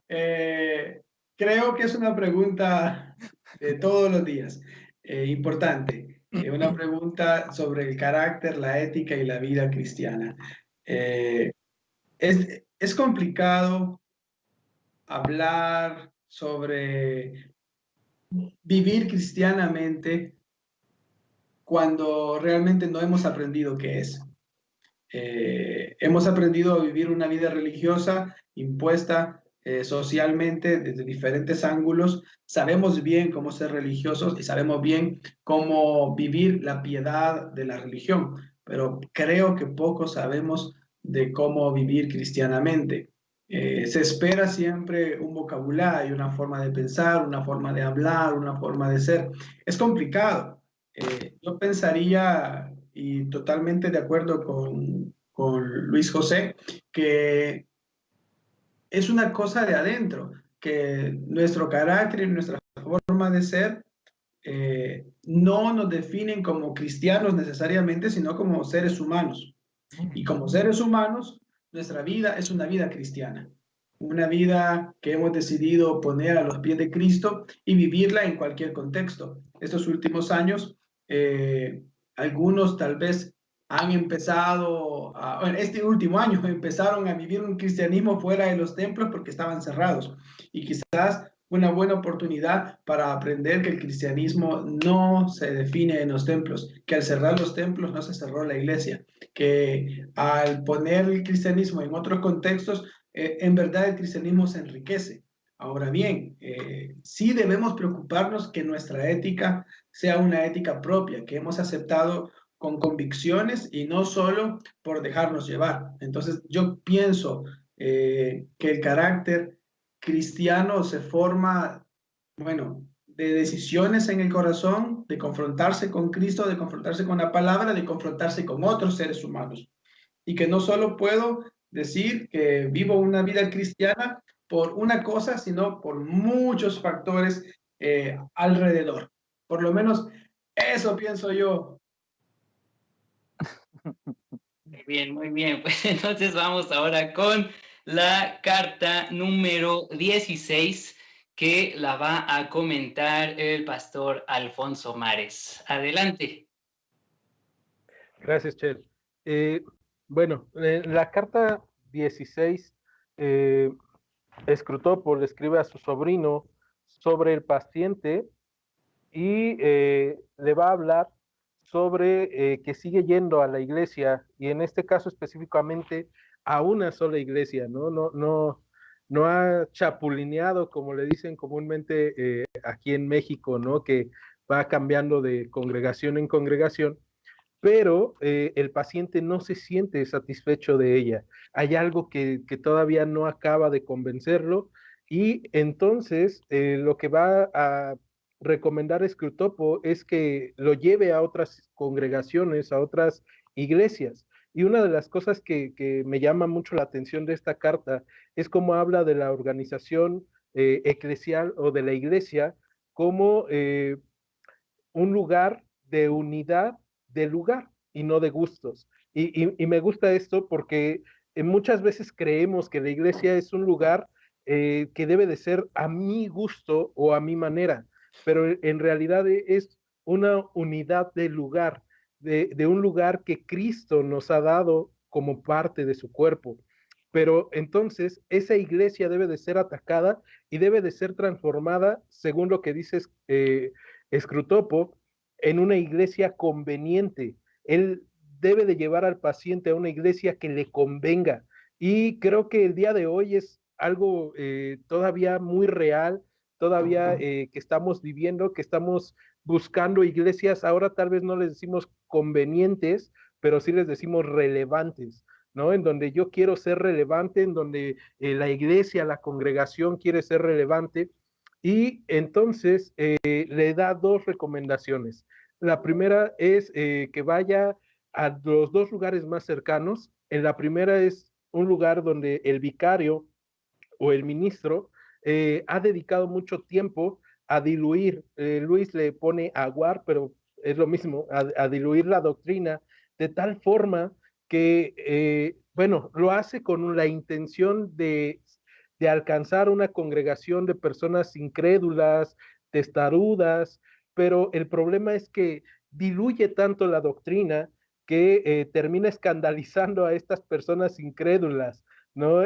Creo que es una pregunta de todos los días, importante. Una pregunta sobre el carácter, la ética y la vida cristiana. Es complicado hablar sobre vivir cristianamente cuando realmente no hemos aprendido qué es. Hemos aprendido a vivir una vida religiosa impuesta socialmente desde diferentes ángulos. Sabemos bien cómo ser religiosos y sabemos bien cómo vivir la piedad de la religión, pero creo que poco sabemos de cómo vivir cristianamente. Se espera siempre un vocabulario, una forma de pensar, una forma de hablar, una forma de ser. Es complicado. Yo pensaría, y totalmente de acuerdo con Luis José, que es una cosa de adentro, que nuestro carácter y nuestra forma de ser no nos definen como cristianos necesariamente, sino como seres humanos. Y como seres humanos, nuestra vida es una vida cristiana, una vida que hemos decidido poner a los pies de Cristo y vivirla en cualquier contexto. Estos últimos años, algunos tal vez han empezado, bueno, este último año empezaron a vivir un cristianismo fuera de los templos porque estaban cerrados. Y quizás una buena oportunidad para aprender que el cristianismo no se define en los templos, que al cerrar los templos no se cerró la iglesia, que al poner el cristianismo en otros contextos, en verdad el cristianismo se enriquece. Ahora bien, sí debemos preocuparnos que nuestra ética sea una ética propia, que hemos aceptado con convicciones y no solo por dejarnos llevar. Entonces yo pienso que el carácter cristiano se forma, bueno, de decisiones en el corazón, de confrontarse con Cristo, de confrontarse con la palabra, de confrontarse con otros seres humanos. Y que no solo puedo decir que vivo una vida cristiana por una cosa, sino por muchos factores alrededor. Por lo menos eso pienso yo. Muy bien. Pues entonces vamos ahora con la carta número 16, que la va a comentar el pastor Alfonso Mares. Adelante. Gracias, Chel. Bueno, la carta 16, Scrutopo le escribe a su sobrino sobre el paciente y le va a hablar sobre que sigue yendo a la iglesia, y en este caso específicamente a una sola iglesia, no ha chapulineado, como le dicen comúnmente aquí en México, ¿no? Que va cambiando de congregación en congregación, pero el paciente no se siente satisfecho de ella. Hay algo que todavía no acaba de convencerlo, y entonces lo que va a recomendar Scrutopo es que lo lleve a otras congregaciones, a otras iglesias. Y una de las cosas que me llama mucho la atención de esta carta es cómo habla de la organización eclesial o de la iglesia como un lugar de unidad de lugar y no de gustos. Y me gusta esto porque muchas veces creemos que la iglesia es un lugar que debe de ser a mi gusto o a mi manera, pero en realidad es una unidad de lugar, de un lugar que Cristo nos ha dado como parte de su cuerpo. Pero entonces esa iglesia debe de ser atacada y debe de ser transformada, según lo que dice Scrutopo, en una iglesia conveniente. Él debe de llevar al paciente a una iglesia que le convenga. Y creo que el día de hoy es algo todavía muy real, todavía que estamos viviendo, que estamos buscando iglesias. Ahora tal vez no les decimos convenientes, pero sí les decimos relevantes, ¿no? En donde yo quiero ser relevante, en donde la iglesia, la congregación quiere ser relevante. Y entonces le da dos recomendaciones. La primera es que vaya a los dos lugares más cercanos. En la primera es un lugar donde el vicario o el ministro ha dedicado mucho tiempo a diluir. Luis le pone aguar, pero es lo mismo, a diluir la doctrina de tal forma que, bueno, lo hace con la intención de alcanzar una congregación de personas incrédulas, testarudas, pero el problema es que diluye tanto la doctrina que termina escandalizando a estas personas incrédulas, ¿no?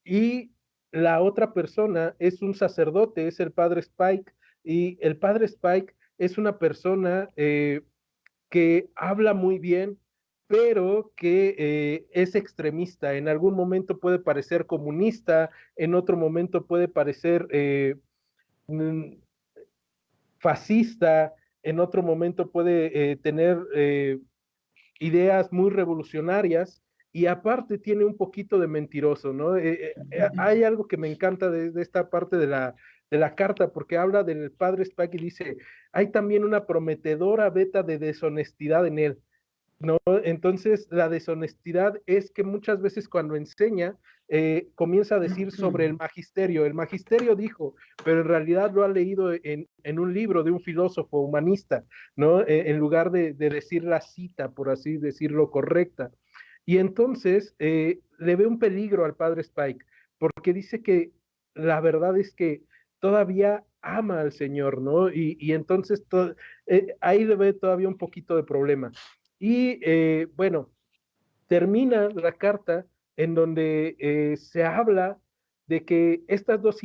Y la otra persona es un sacerdote, es el padre Spike, y el padre Spike es una persona que habla muy bien, pero que es extremista. En algún momento puede parecer comunista, en otro momento puede parecer fascista, en otro momento puede tener ideas muy revolucionarias, y aparte tiene un poquito de mentiroso, ¿no? Hay algo que me encanta de esta parte de la carta, porque habla del padre Spike y dice, hay también una prometedora veta de deshonestidad en él, ¿no? Entonces, la deshonestidad es que muchas veces cuando enseña, comienza a decir sobre el magisterio. El magisterio dijo, pero en realidad lo ha leído en un libro de un filósofo humanista, ¿no? En lugar de decir la cita, por así decirlo, correcta. Y entonces le ve un peligro al padre Spike, porque dice que la verdad es que todavía ama al Señor, ¿no? Y entonces ahí le ve todavía un poquito de problema. Y bueno, termina la carta en donde se habla de que estas dos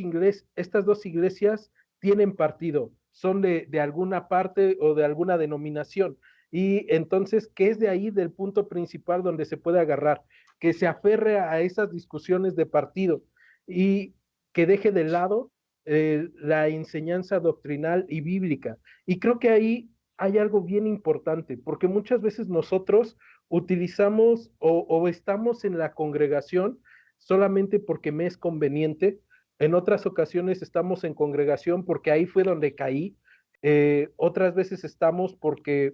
iglesias tienen partido, son de alguna parte o de alguna denominación. Y entonces, ¿qué es de ahí del punto principal donde se puede agarrar? Que se aferre a esas discusiones de partido y que deje de lado la enseñanza doctrinal y bíblica. Y creo que ahí hay algo bien importante, porque muchas veces nosotros utilizamos o estamos en la congregación solamente porque me es conveniente. En otras ocasiones estamos en congregación porque ahí fue donde caí. Otras veces estamos porque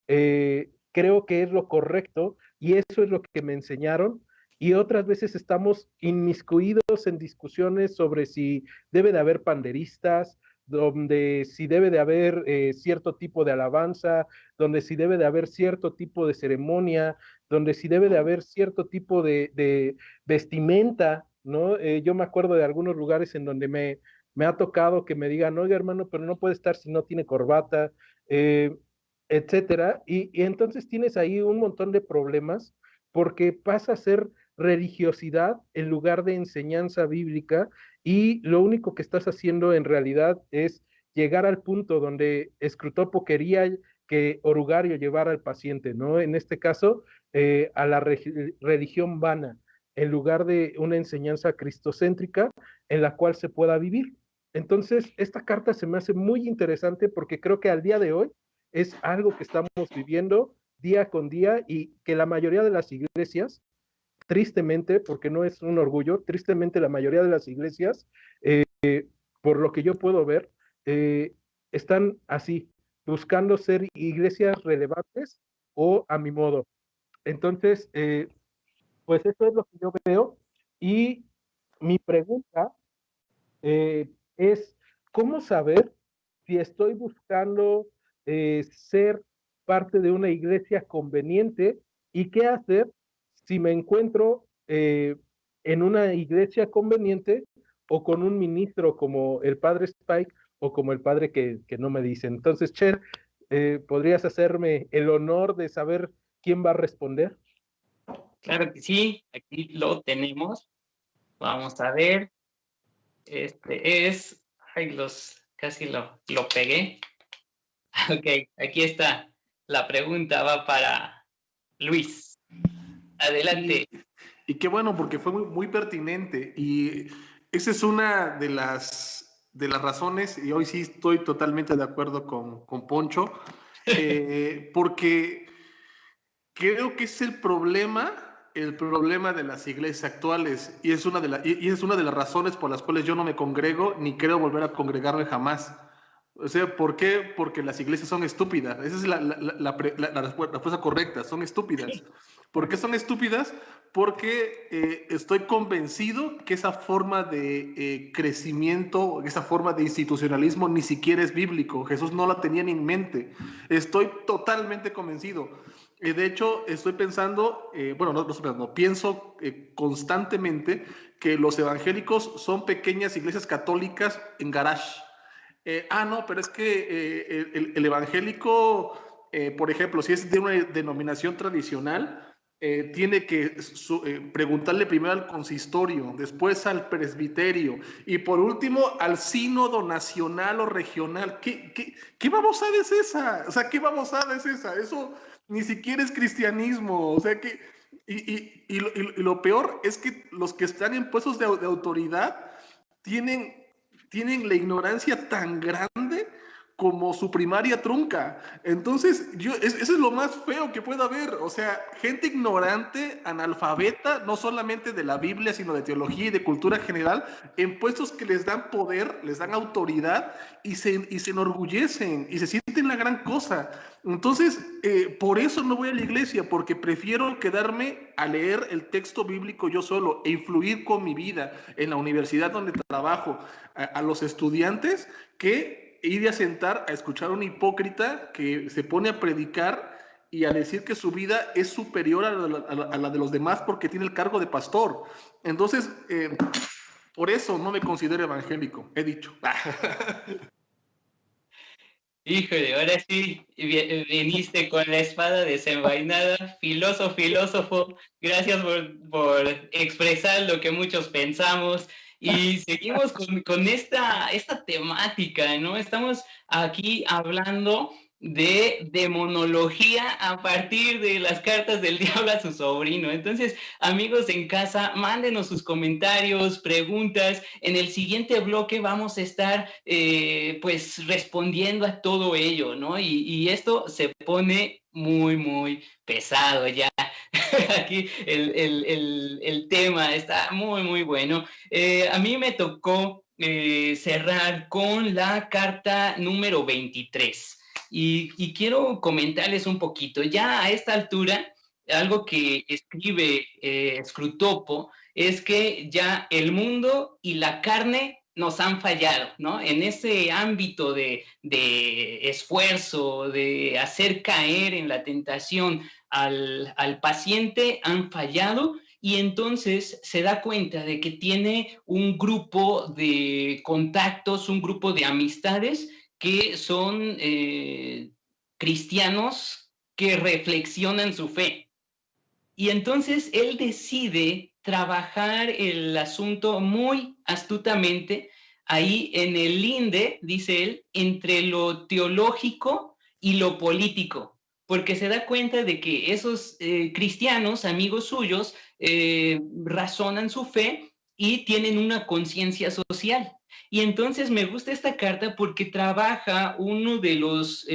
creo que es lo correcto y eso es lo que me enseñaron. Y otras veces estamos inmiscuidos en discusiones sobre si debe de haber panderistas, donde si debe de haber cierto tipo de alabanza, donde si debe de haber cierto tipo de ceremonia, donde si debe de haber cierto tipo de vestimenta, ¿no? Yo me acuerdo de algunos lugares en donde me ha tocado que me digan, oiga hermano, pero no puede estar si no tiene corbata, etcétera. Y entonces tienes ahí un montón de problemas porque pasa a ser religiosidad en lugar de enseñanza bíblica y lo único que estás haciendo en realidad es llegar al punto donde Scrutopo quería que Orugario llevara al paciente, ¿no? En este caso, a la religión vana, en lugar de una enseñanza cristocéntrica en la cual se pueda vivir. Entonces, esta carta se me hace muy interesante porque creo que al día de hoy es algo que estamos viviendo día con día y que la mayoría de las iglesias, tristemente, porque no es un orgullo, tristemente la mayoría de las iglesias, por lo que yo puedo ver, están así, buscando ser iglesias relevantes o a mi modo. Entonces, pues eso es lo que yo veo y mi pregunta es, ¿cómo saber si estoy buscando ser parte de una iglesia conveniente y qué hacer si me encuentro en una iglesia conveniente o con un ministro como el padre Spike o como el padre que no me dice? Entonces, Cher, ¿podrías hacerme el honor de saber quién va a responder? Claro que sí, aquí lo tenemos. Vamos a ver. Este es, ay, casi lo pegué. Ok, aquí está. La pregunta va para Luis. Adelante. Y qué bueno, porque fue muy, muy pertinente. Y esa es una de las razones, y hoy sí estoy totalmente de acuerdo con Poncho, porque creo que es el problema de las iglesias actuales, y es una de las razones por las cuales yo no me congrego ni creo volver a congregarme jamás. O sea, ¿por qué? Porque las iglesias son estúpidas. Esa es la respuesta correcta, son estúpidas. ¿Por qué son estúpidas? Porque estoy convencido que esa forma de crecimiento, esa forma de institucionalismo ni siquiera es bíblico. Jesús no la tenía ni en mente. Estoy totalmente convencido. De hecho, estoy pensando, pienso constantemente que los evangélicos son pequeñas iglesias católicas en garage. No, pero es que el evangélico, por ejemplo, si es de una denominación tradicional, tiene que preguntarle primero al consistorio, después al presbiterio y por último al sínodo nacional o regional. ¿Qué babosada es esa? O sea, ¿qué babosada es esa? Eso ni siquiera es cristianismo. O sea, y lo peor es que los que están en puestos de autoridad tienen la ignorancia tan grande como su primaria trunca. Entonces, eso es lo más feo que pueda haber. O sea, gente ignorante, analfabeta, no solamente de la Biblia, sino de teología y de cultura general, en puestos que les dan poder, les dan autoridad y se enorgullecen y se sienten la gran cosa. Entonces, por eso no voy a la iglesia, porque prefiero quedarme a leer el texto bíblico yo solo e influir con mi vida en la universidad donde trabajo a los estudiantes, que ir a sentar a escuchar a un hipócrita que se pone a predicar y a decir que su vida es superior a la de los demás porque tiene el cargo de pastor. Entonces, por eso no me considero evangélico, he dicho. Híjole, ahora sí viniste con la espada desenvainada, filósofo, gracias por expresar lo que muchos pensamos. Y seguimos con esta temática, ¿no? Estamos aquí hablando de demonología a partir de las cartas del diablo a su sobrino. Entonces, amigos en casa, mándenos sus comentarios, preguntas. En el siguiente bloque vamos a estar pues respondiendo a todo ello, ¿no? Y esto se pone muy, muy pesado ya. Aquí el tema está muy, muy bueno. A mí me tocó cerrar con la carta número 23. Y quiero comentarles un poquito. Ya a esta altura, algo que escribe Scrutopo es que ya el mundo y la carne nos han fallado, ¿no? En ese ámbito de esfuerzo, de hacer caer en la tentación al paciente, han fallado. Y entonces se da cuenta de que tiene un grupo de contactos, un grupo de amistades que son cristianos que reflexionan su fe. Y entonces él decide trabajar el asunto muy astutamente ahí en el linde, dice él, entre lo teológico y lo político, porque se da cuenta de que esos cristianos, amigos suyos, razonan su fe y tienen una conciencia social. Y entonces me gusta esta carta porque trabaja uno de los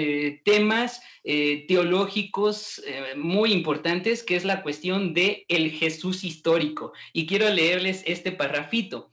temas teológicos muy importantes, que es la cuestión del Jesús histórico. Y quiero leerles este parrafito.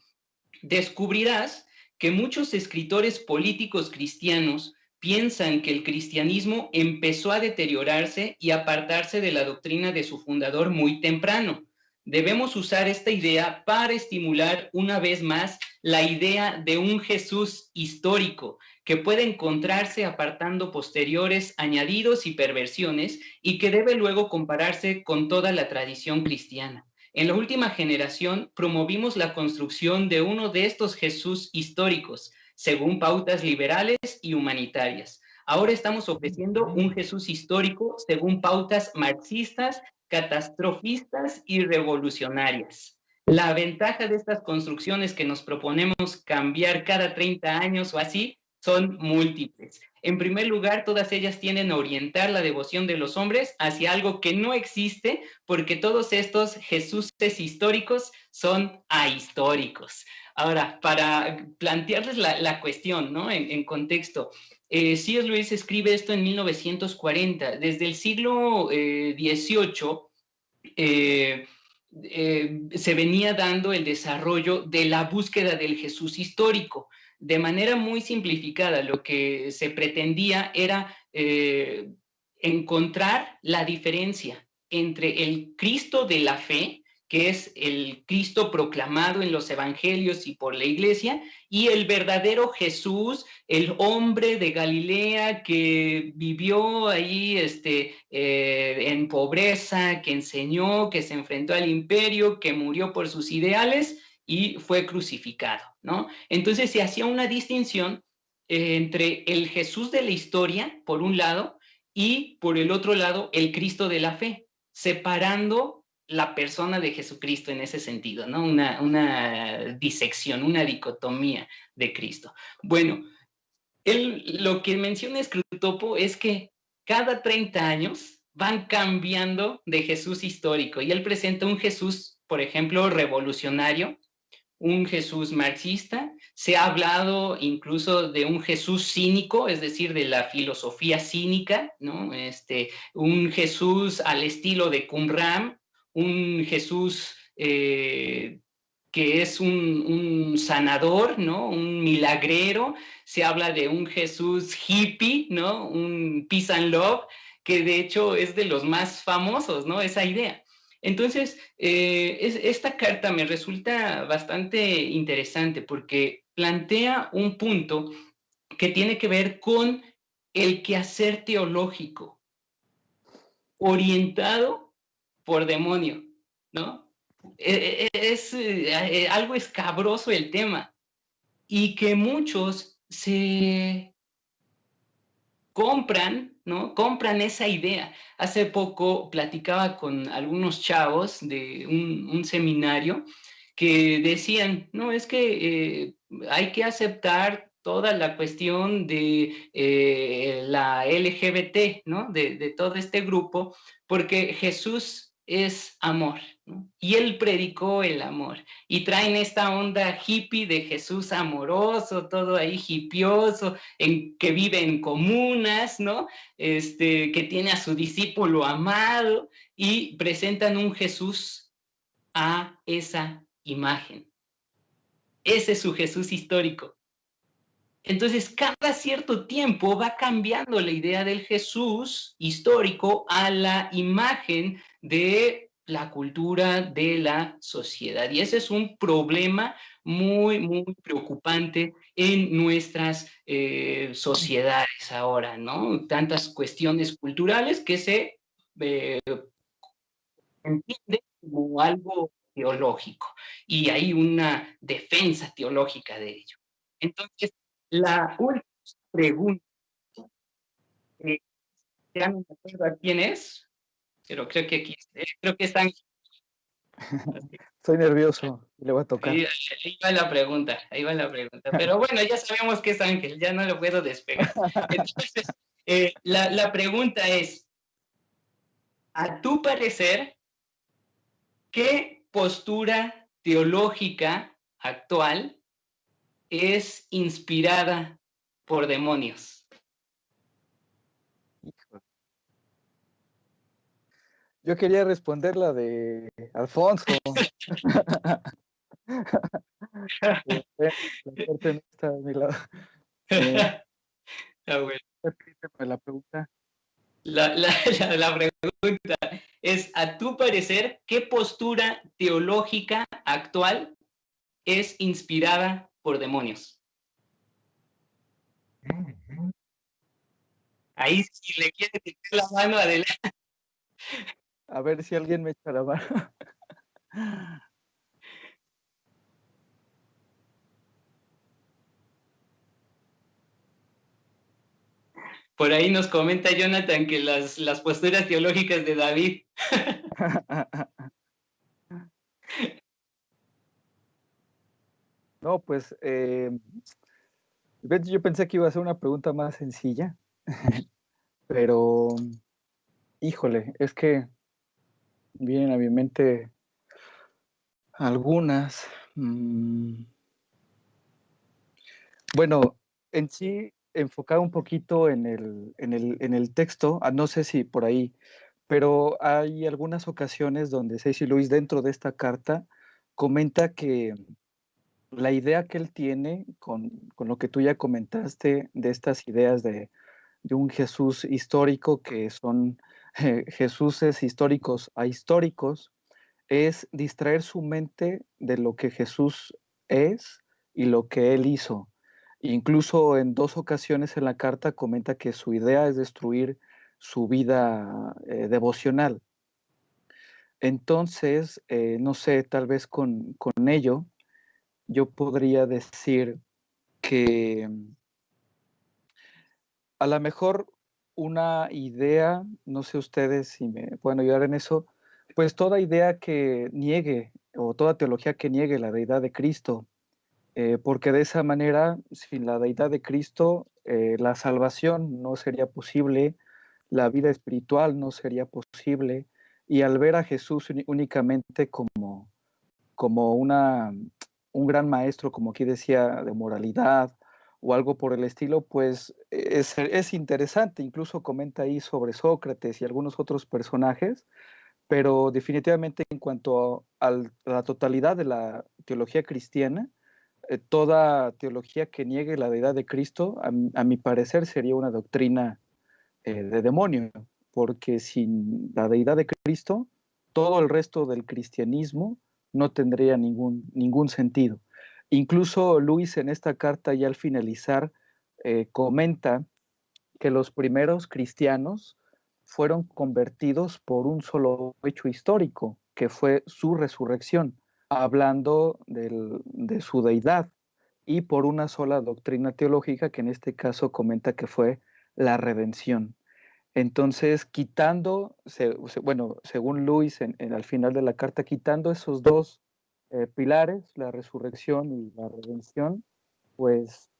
Descubrirás que muchos escritores políticos cristianos piensan que el cristianismo empezó a deteriorarse y apartarse de la doctrina de su fundador muy temprano. Debemos usar esta idea para estimular una vez más la idea de un Jesús histórico que puede encontrarse apartando posteriores añadidos y perversiones y que debe luego compararse con toda la tradición cristiana. En la última generación promovimos la construcción de uno de estos Jesús históricos, según pautas liberales y humanitarias. Ahora estamos ofreciendo un Jesús histórico según pautas marxistas, catastrofistas y revolucionarias. La ventaja de estas construcciones que nos proponemos cambiar cada 30 años o así son múltiples. En primer lugar, todas ellas tienden a orientar la devoción de los hombres hacia algo que no existe, porque todos estos Jesuses históricos son ahistóricos. Ahora, para plantearles la cuestión, ¿no? En contexto, C.S. Lewis escribe esto en 1940. Desde el siglo XVIII se venía dando el desarrollo de la búsqueda del Jesús histórico. De manera muy simplificada, lo que se pretendía era encontrar la diferencia entre el Cristo de la fe, que es el Cristo proclamado en los evangelios y por la iglesia, y el verdadero Jesús, el hombre de Galilea que vivió ahí en pobreza, que enseñó, que se enfrentó al imperio, que murió por sus ideales y fue crucificado, ¿no? Entonces se hacía una distinción entre el Jesús de la historia, por un lado, y por el otro lado, el Cristo de la fe, separando la persona de Jesucristo en ese sentido, ¿no? Una disección, una dicotomía de Cristo. Bueno, lo que menciona Scrutopo es que cada 30 años van cambiando de Jesús histórico y él presenta un Jesús, por ejemplo, revolucionario, un Jesús marxista, se ha hablado incluso de un Jesús cínico, es decir, de la filosofía cínica, ¿no? Un Jesús al estilo de Qumran, un Jesús que es un sanador, ¿no? Un milagrero. Se habla de un Jesús hippie, ¿no? Un peace and love, que de hecho es de los más famosos, ¿no? Esa idea. Entonces, esta carta me resulta bastante interesante porque plantea un punto que tiene que ver con el quehacer teológico orientado por demonio, ¿no? Es algo escabroso el tema y que muchos se compran, ¿no? Compran esa idea. Hace poco platicaba con algunos chavos de un seminario que decían, no, es que hay que aceptar toda la cuestión de la LGBT, ¿no? De todo este grupo, porque Jesús es amor, ¿no? Y él predicó el amor. Y traen esta onda hippie de Jesús amoroso, todo ahí hippioso, que vive en comunas, ¿no? Que tiene a su discípulo amado y presentan un Jesús a esa imagen. Ese es su Jesús histórico. Entonces, cada cierto tiempo va cambiando la idea del Jesús histórico a la imagen de la cultura de la sociedad. Y ese es un problema muy, muy preocupante en nuestras sociedades ahora, ¿no? Tantas cuestiones culturales que se entienden como algo teológico y hay una defensa teológica de ello. Entonces, la última pregunta, ya no me acuerdo quién es, pero creo que aquí, creo que están. Estoy nervioso, le voy a tocar. Ahí va la pregunta, Pero bueno, ya sabemos que es Ángel, ya no lo puedo despegar. Entonces, la pregunta es, a tu parecer, ¿qué postura teológica actual es inspirada por demonios? Yo quería responder la de Alfonso. La suerte no está a mi lado. Bueno. Repíteme la pregunta. La pregunta es, a tu parecer, ¿qué postura teológica actual es inspirada por demonios? Ahí si le quieres meter la mano adelante. A ver si alguien me echa la mano. Por ahí nos comenta Jonathan que las posturas teológicas de David. No, pues yo pensé que iba a ser una pregunta más sencilla, pero híjole, es que vienen a mi mente algunas. Bueno, en sí, enfocar un poquito en el texto, no sé si por ahí, pero hay algunas ocasiones donde C.S. Lewis dentro de esta carta comenta que la idea que él tiene con lo que tú ya comentaste de estas ideas de un Jesús histórico que son Jesuses históricos ahistóricos, es distraer su mente de lo que Jesús es y lo que él hizo. Incluso en 2 ocasiones en la carta comenta que su idea es destruir su vida devocional. Entonces, no sé, tal vez con ello yo podría decir que a lo mejor una idea, no sé ustedes si me pueden ayudar en eso, pues toda idea que niegue o toda teología que niegue la deidad de Cristo, porque de esa manera, sin la deidad de Cristo, la salvación no sería posible, la vida espiritual no sería posible, y al ver a Jesús únicamente como una un gran maestro, como aquí decía, de moralidad o algo por el estilo, pues es interesante. Incluso comenta ahí sobre Sócrates y algunos otros personajes, pero definitivamente en cuanto a la totalidad de la teología cristiana, toda teología que niegue la deidad de Cristo, a mi parecer, sería una doctrina de demonio, porque sin la deidad de Cristo, todo el resto del cristianismo no tendría ningún sentido. Incluso Luis en esta carta, ya al finalizar, comenta que los primeros cristianos fueron convertidos por un solo hecho histórico, que fue su resurrección, hablando de su deidad, y por una sola doctrina teológica, que en este caso comenta que fue la redención. Entonces, bueno, según Luis, al final de la carta, quitando esos dos pilares, la resurrección y la redención, pues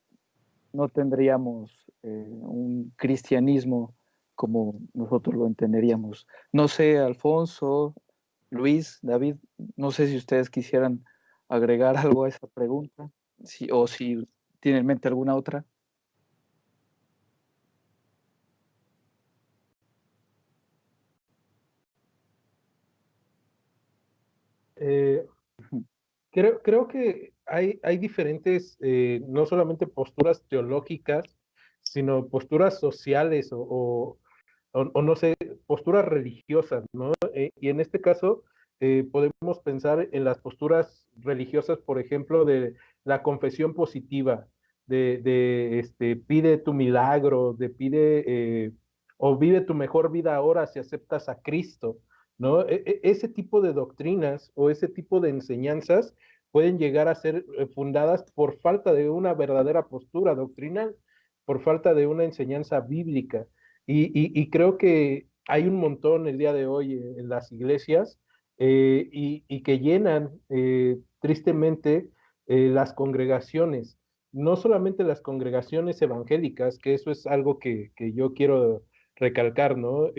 no tendríamos un cristianismo como nosotros lo entenderíamos. No sé, Alfonso, Luis, David, no sé si ustedes quisieran agregar algo a esa pregunta, o si tienen en mente alguna otra. Creo que hay diferentes, no solamente posturas teológicas, sino posturas sociales o no sé, posturas religiosas, ¿no? Y en este caso podemos pensar en las posturas religiosas, por ejemplo, de la confesión positiva, pide tu milagro, o vive tu mejor vida ahora si aceptas a Cristo, ¿no? Ese tipo de doctrinas o ese tipo de enseñanzas pueden llegar a ser fundadas por falta de una verdadera postura doctrinal, por falta de una enseñanza bíblica. Y creo que hay un montón el día de hoy en las iglesias y que llenan tristemente las congregaciones, no solamente las congregaciones evangélicas, que eso es algo que yo quiero recalcar, ¿no?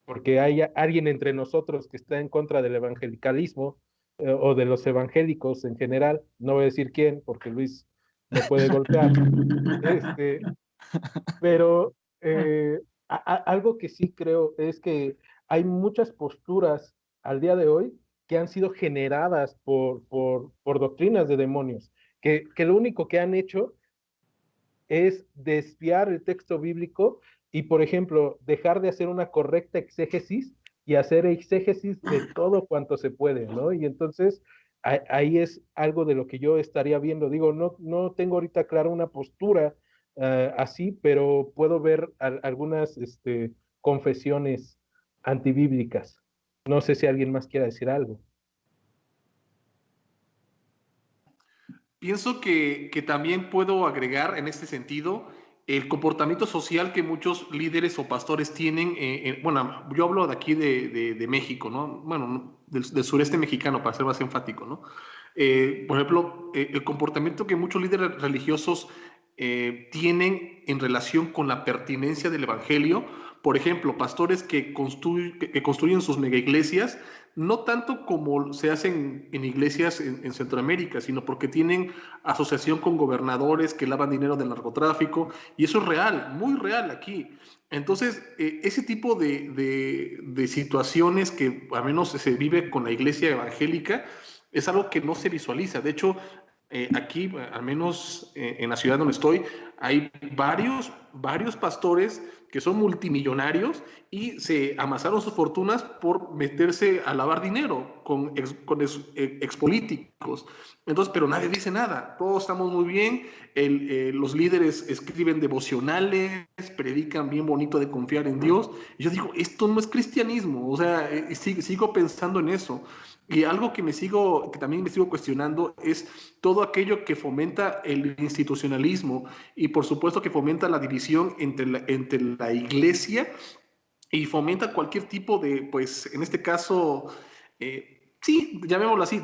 Porque hay alguien entre nosotros que está en contra del evangelicalismo o de los evangélicos en general, no voy a decir quién, porque Luis me puede golpear, pero algo que sí creo es que hay muchas posturas al día de hoy que han sido generadas por doctrinas de demonios, que lo único que han hecho es desviar el texto bíblico y, por ejemplo, dejar de hacer una correcta exégesis y hacer exégesis de todo cuanto se puede, ¿no? Y entonces ahí es algo de lo que yo estaría viendo. Digo, no tengo ahorita clara una postura así, pero puedo ver algunas confesiones antibíblicas. No sé si alguien más quiera decir algo. Pienso que también puedo agregar en este sentido el comportamiento social que muchos líderes o pastores tienen. Bueno, yo hablo de aquí de México, ¿no? Bueno, del sureste mexicano, para ser más enfático, ¿no? Por ejemplo, el comportamiento que muchos líderes religiosos tienen en relación con la pertinencia del evangelio. Por ejemplo, pastores que construyen sus mega iglesias, no tanto como se hacen en iglesias en Centroamérica, sino porque tienen asociación con gobernadores que lavan dinero del narcotráfico, y eso es real, muy real aquí. Entonces, ese tipo de situaciones que al menos se vive con la iglesia evangélica es algo que no se visualiza. De hecho, aquí, al menos en la ciudad donde estoy, hay varios pastores que son multimillonarios y se amasaron sus fortunas por meterse a lavar dinero con expolíticos. Entonces, pero nadie dice nada, todos estamos muy bien, los líderes escriben devocionales, predican bien bonito de confiar en Dios. Y yo digo, esto no es cristianismo, o sea, sigo pensando en eso. Y algo que también me sigo cuestionando es todo aquello que fomenta el institucionalismo y por supuesto que fomenta la división entre la iglesia y fomenta cualquier tipo de, pues en este caso, sí, llamémoslo así,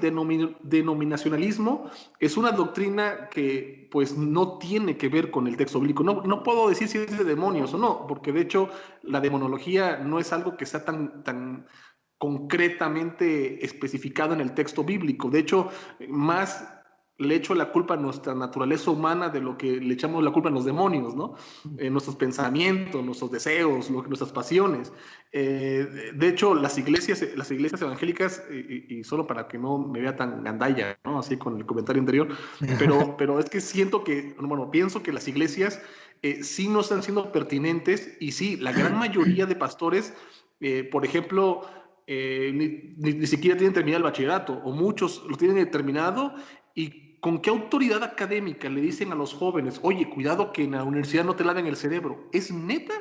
denominacionalismo. Es una doctrina que pues no tiene que ver con el texto bíblico. No puedo decir si es de demonios o no, porque de hecho la demonología no es algo que está tan concretamente especificado en el texto bíblico. De hecho, más le echo la culpa a nuestra naturaleza humana de lo que le echamos la culpa a los demonios, ¿no? Nuestros pensamientos, nuestros deseos, nuestras pasiones. De hecho, las iglesias evangélicas, y solo para que no me vea tan gandalla, ¿no? Así con el comentario anterior, pero es que pienso que las iglesias sí no están siendo pertinentes, y sí, la gran mayoría de pastores, por ejemplo, ni siquiera tienen terminado el bachillerato, o muchos lo tienen terminado, y ¿con qué autoridad académica le dicen a los jóvenes, oye, cuidado que en la universidad no te laven el cerebro? ¿Es neta?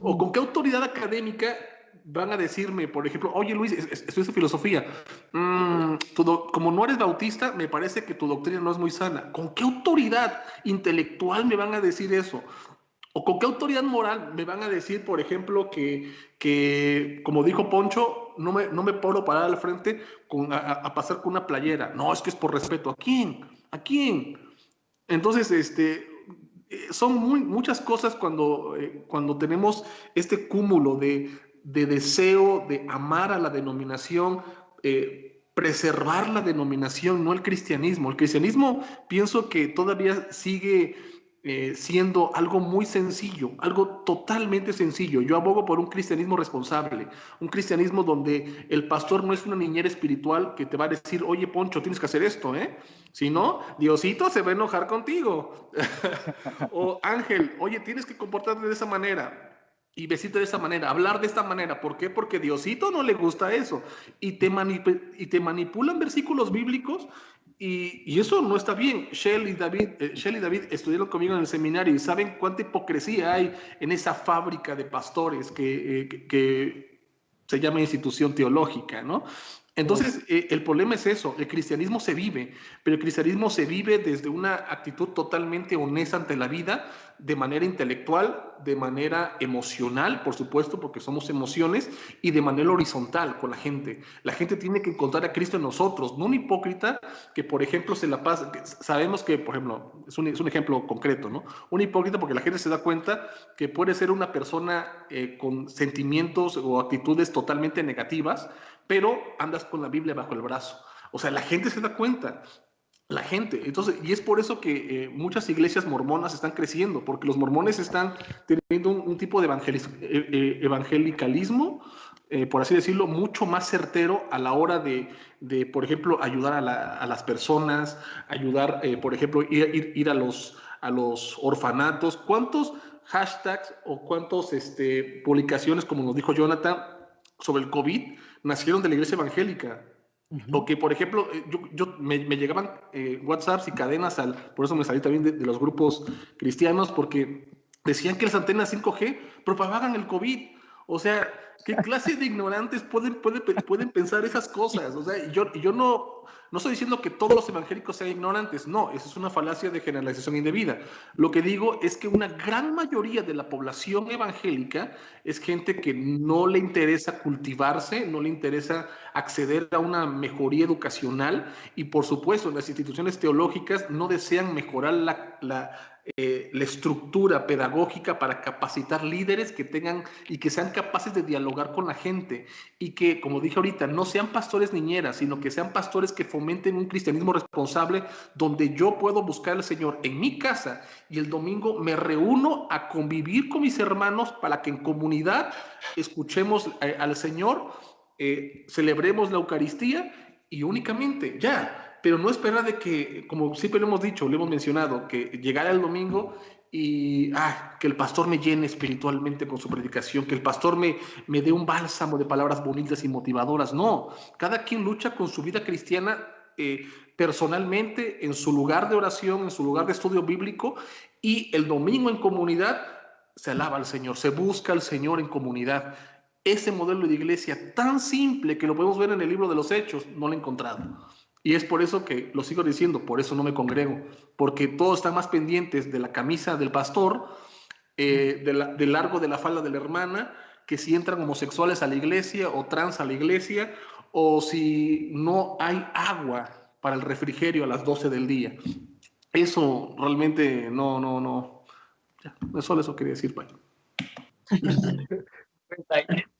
¿O con qué autoridad académica van a decirme, por ejemplo, oye, Luis, estudias filosofía, como no eres bautista, me parece que tu doctrina no es muy sana? ¿Con qué autoridad intelectual me van a decir eso? ¿O con qué autoridad moral me van a decir, por ejemplo, que como dijo Poncho, no me puedo parar al frente a pasar con una playera? No, es que es por respeto. ¿A quién? ¿A quién? Entonces, son muchas cosas cuando tenemos este cúmulo de deseo de amar a la denominación, preservar la denominación, no el cristianismo. El cristianismo, pienso que todavía sigue siendo algo muy sencillo, algo totalmente sencillo. Yo abogo por un cristianismo responsable, un cristianismo donde el pastor no es una niñera espiritual que te va a decir, oye, Poncho, tienes que hacer esto, ¿eh? Si no, Diosito se va a enojar contigo. O Ángel, oye, tienes que comportarte de esa manera y vestirte de esa manera, hablar de esta manera. ¿Por qué? Porque Diosito no le gusta eso. Y te manipulan versículos bíblicos. Y eso no está bien. Shell y David estudiaron conmigo en el seminario y saben cuánta hipocresía hay en esa fábrica de pastores que se llama institución teológica, ¿no? Entonces, el problema es eso, el cristianismo se vive, pero el cristianismo se vive desde una actitud totalmente honesta ante la vida, de manera intelectual, de manera emocional, por supuesto, porque somos emociones, y de manera horizontal con la gente. La gente tiene que encontrar a Cristo en nosotros, no un hipócrita que, por ejemplo, se la pasa, sabemos que, por ejemplo, es un ejemplo concreto, ¿no? Un hipócrita porque la gente se da cuenta que puede ser una persona con sentimientos o actitudes totalmente negativas, pero andas con la Biblia bajo el brazo. O sea, la gente se da cuenta. La gente. Entonces, y es por eso que muchas iglesias mormonas están creciendo, porque los mormones están teniendo un tipo de evangelicalismo, por así decirlo, mucho más certero a la hora de por ejemplo, ayudar a las personas, ayudar, por ejemplo, ir a los orfanatos. ¿Cuántos hashtags o cuántas publicaciones, como nos dijo Jonathan, sobre el COVID, nacieron de la iglesia evangélica? O que, por ejemplo, me llegaban WhatsApps y cadenas, por eso me salí también de los grupos cristianos, porque decían que las antenas 5G propagan el COVID. O sea, ¿qué clase de ignorantes pueden pensar esas cosas? O sea, yo no estoy diciendo que todos los evangélicos sean ignorantes, no, eso es una falacia de generalización indebida. Lo que digo es que una gran mayoría de la población evangélica es gente que no le interesa cultivarse, no le interesa acceder a una mejoría educacional, y por supuesto las instituciones teológicas no desean mejorar la estructura pedagógica para capacitar líderes que tengan y que sean capaces de dialogar con la gente, y que, como dije ahorita, no sean pastores niñeras, sino que sean pastores que fomenten un cristianismo responsable, donde yo puedo buscar al Señor en mi casa y el domingo me reúno a convivir con mis hermanos para que en comunidad escuchemos al Señor, celebremos la Eucaristía y únicamente ya. Pero no esperar de que, como siempre lo hemos dicho, lo hemos mencionado, que llegara el domingo y que el pastor me llene espiritualmente con su predicación, que el pastor me dé un bálsamo de palabras bonitas y motivadoras. No, cada quien lucha con su vida cristiana personalmente, en su lugar de oración, en su lugar de estudio bíblico, y el domingo en comunidad se alaba al Señor, se busca al Señor en comunidad. Ese modelo de iglesia tan simple que lo podemos ver en el libro de los Hechos, no lo he encontrado. Y es por eso que lo sigo diciendo, por eso no me congrego, porque todos están más pendientes de la camisa del pastor, del largo de la falda de la hermana, que si entran homosexuales a la iglesia o trans a la iglesia, o si no hay agua para el refrigerio a las 12 del día. Eso realmente no. Ya, solo eso quería decir, Pai. Pues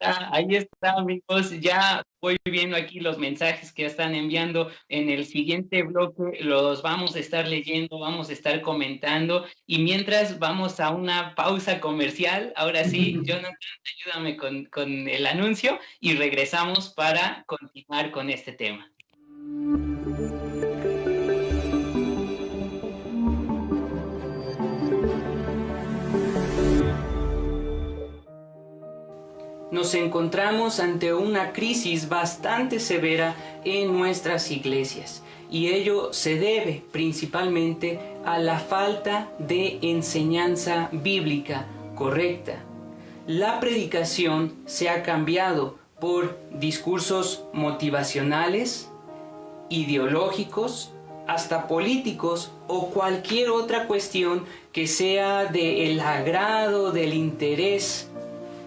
ahí está, amigos. Ya voy viendo aquí los mensajes que están enviando. En el siguiente bloque los vamos a estar leyendo, vamos a estar comentando. Y mientras vamos a una pausa comercial, ahora sí, Jonathan, ayúdame con el anuncio y regresamos para continuar con este tema. Nos encontramos ante una crisis bastante severa en nuestras iglesias y ello se debe principalmente a la falta de enseñanza bíblica correcta. La predicación se ha cambiado por discursos motivacionales, ideológicos, hasta políticos o cualquier otra cuestión que sea del agrado, del interés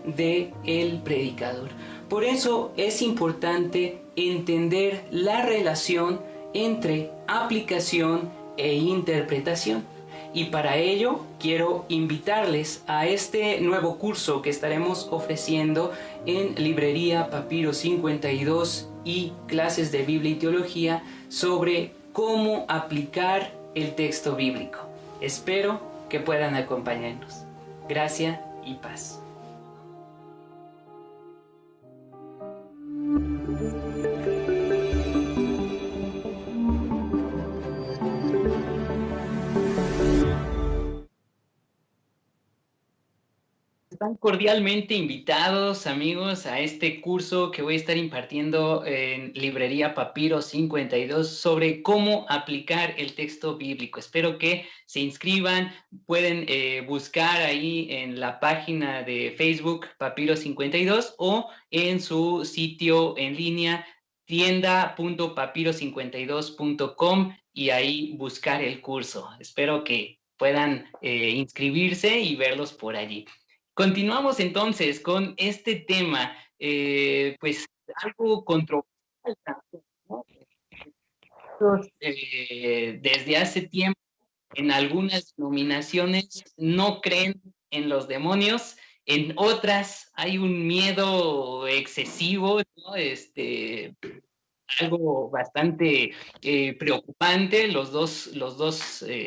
del predicador. Por eso es importante entender la relación entre aplicación e interpretación. Y para ello quiero invitarles a este nuevo curso que estaremos ofreciendo en Librería Papiro 52 y clases de Biblia y Teología sobre cómo aplicar el texto bíblico. Espero que puedan acompañarnos. Gracia y paz. Están cordialmente invitados, amigos, a este curso que voy a estar impartiendo en Librería Papiro 52 sobre cómo aplicar el texto bíblico. Espero que se inscriban. Pueden buscar ahí en la página de Facebook Papiro 52 o en su sitio en línea tienda.papiro52.com y ahí buscar el curso. Espero que puedan inscribirse y verlos por allí. Continuamos entonces con este tema, pues algo controversial, ¿no? Desde hace tiempo en algunas denominaciones no creen en los demonios, en otras hay un miedo excesivo, ¿no? Algo bastante preocupante, los dos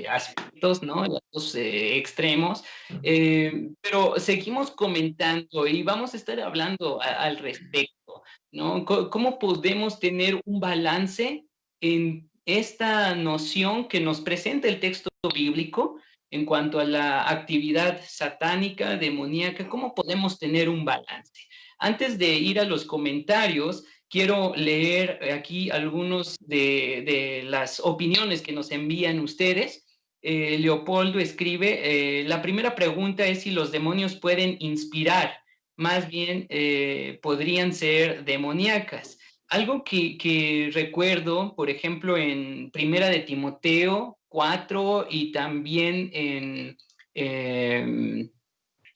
aspectos, ¿no? Los dos extremos, pero seguimos comentando y vamos a estar hablando al respecto, ¿no? ¿Cómo podemos tener un balance en esta noción que nos presenta el texto bíblico en cuanto a la actividad satánica, demoníaca? ¿Cómo podemos tener un balance? Antes de ir a los comentarios, quiero leer aquí algunos de las opiniones que nos envían ustedes. Leopoldo escribe, la primera pregunta es si los demonios pueden inspirar, más bien podrían ser demoníacas. Algo que recuerdo, por ejemplo, en Primera de Timoteo 4 y también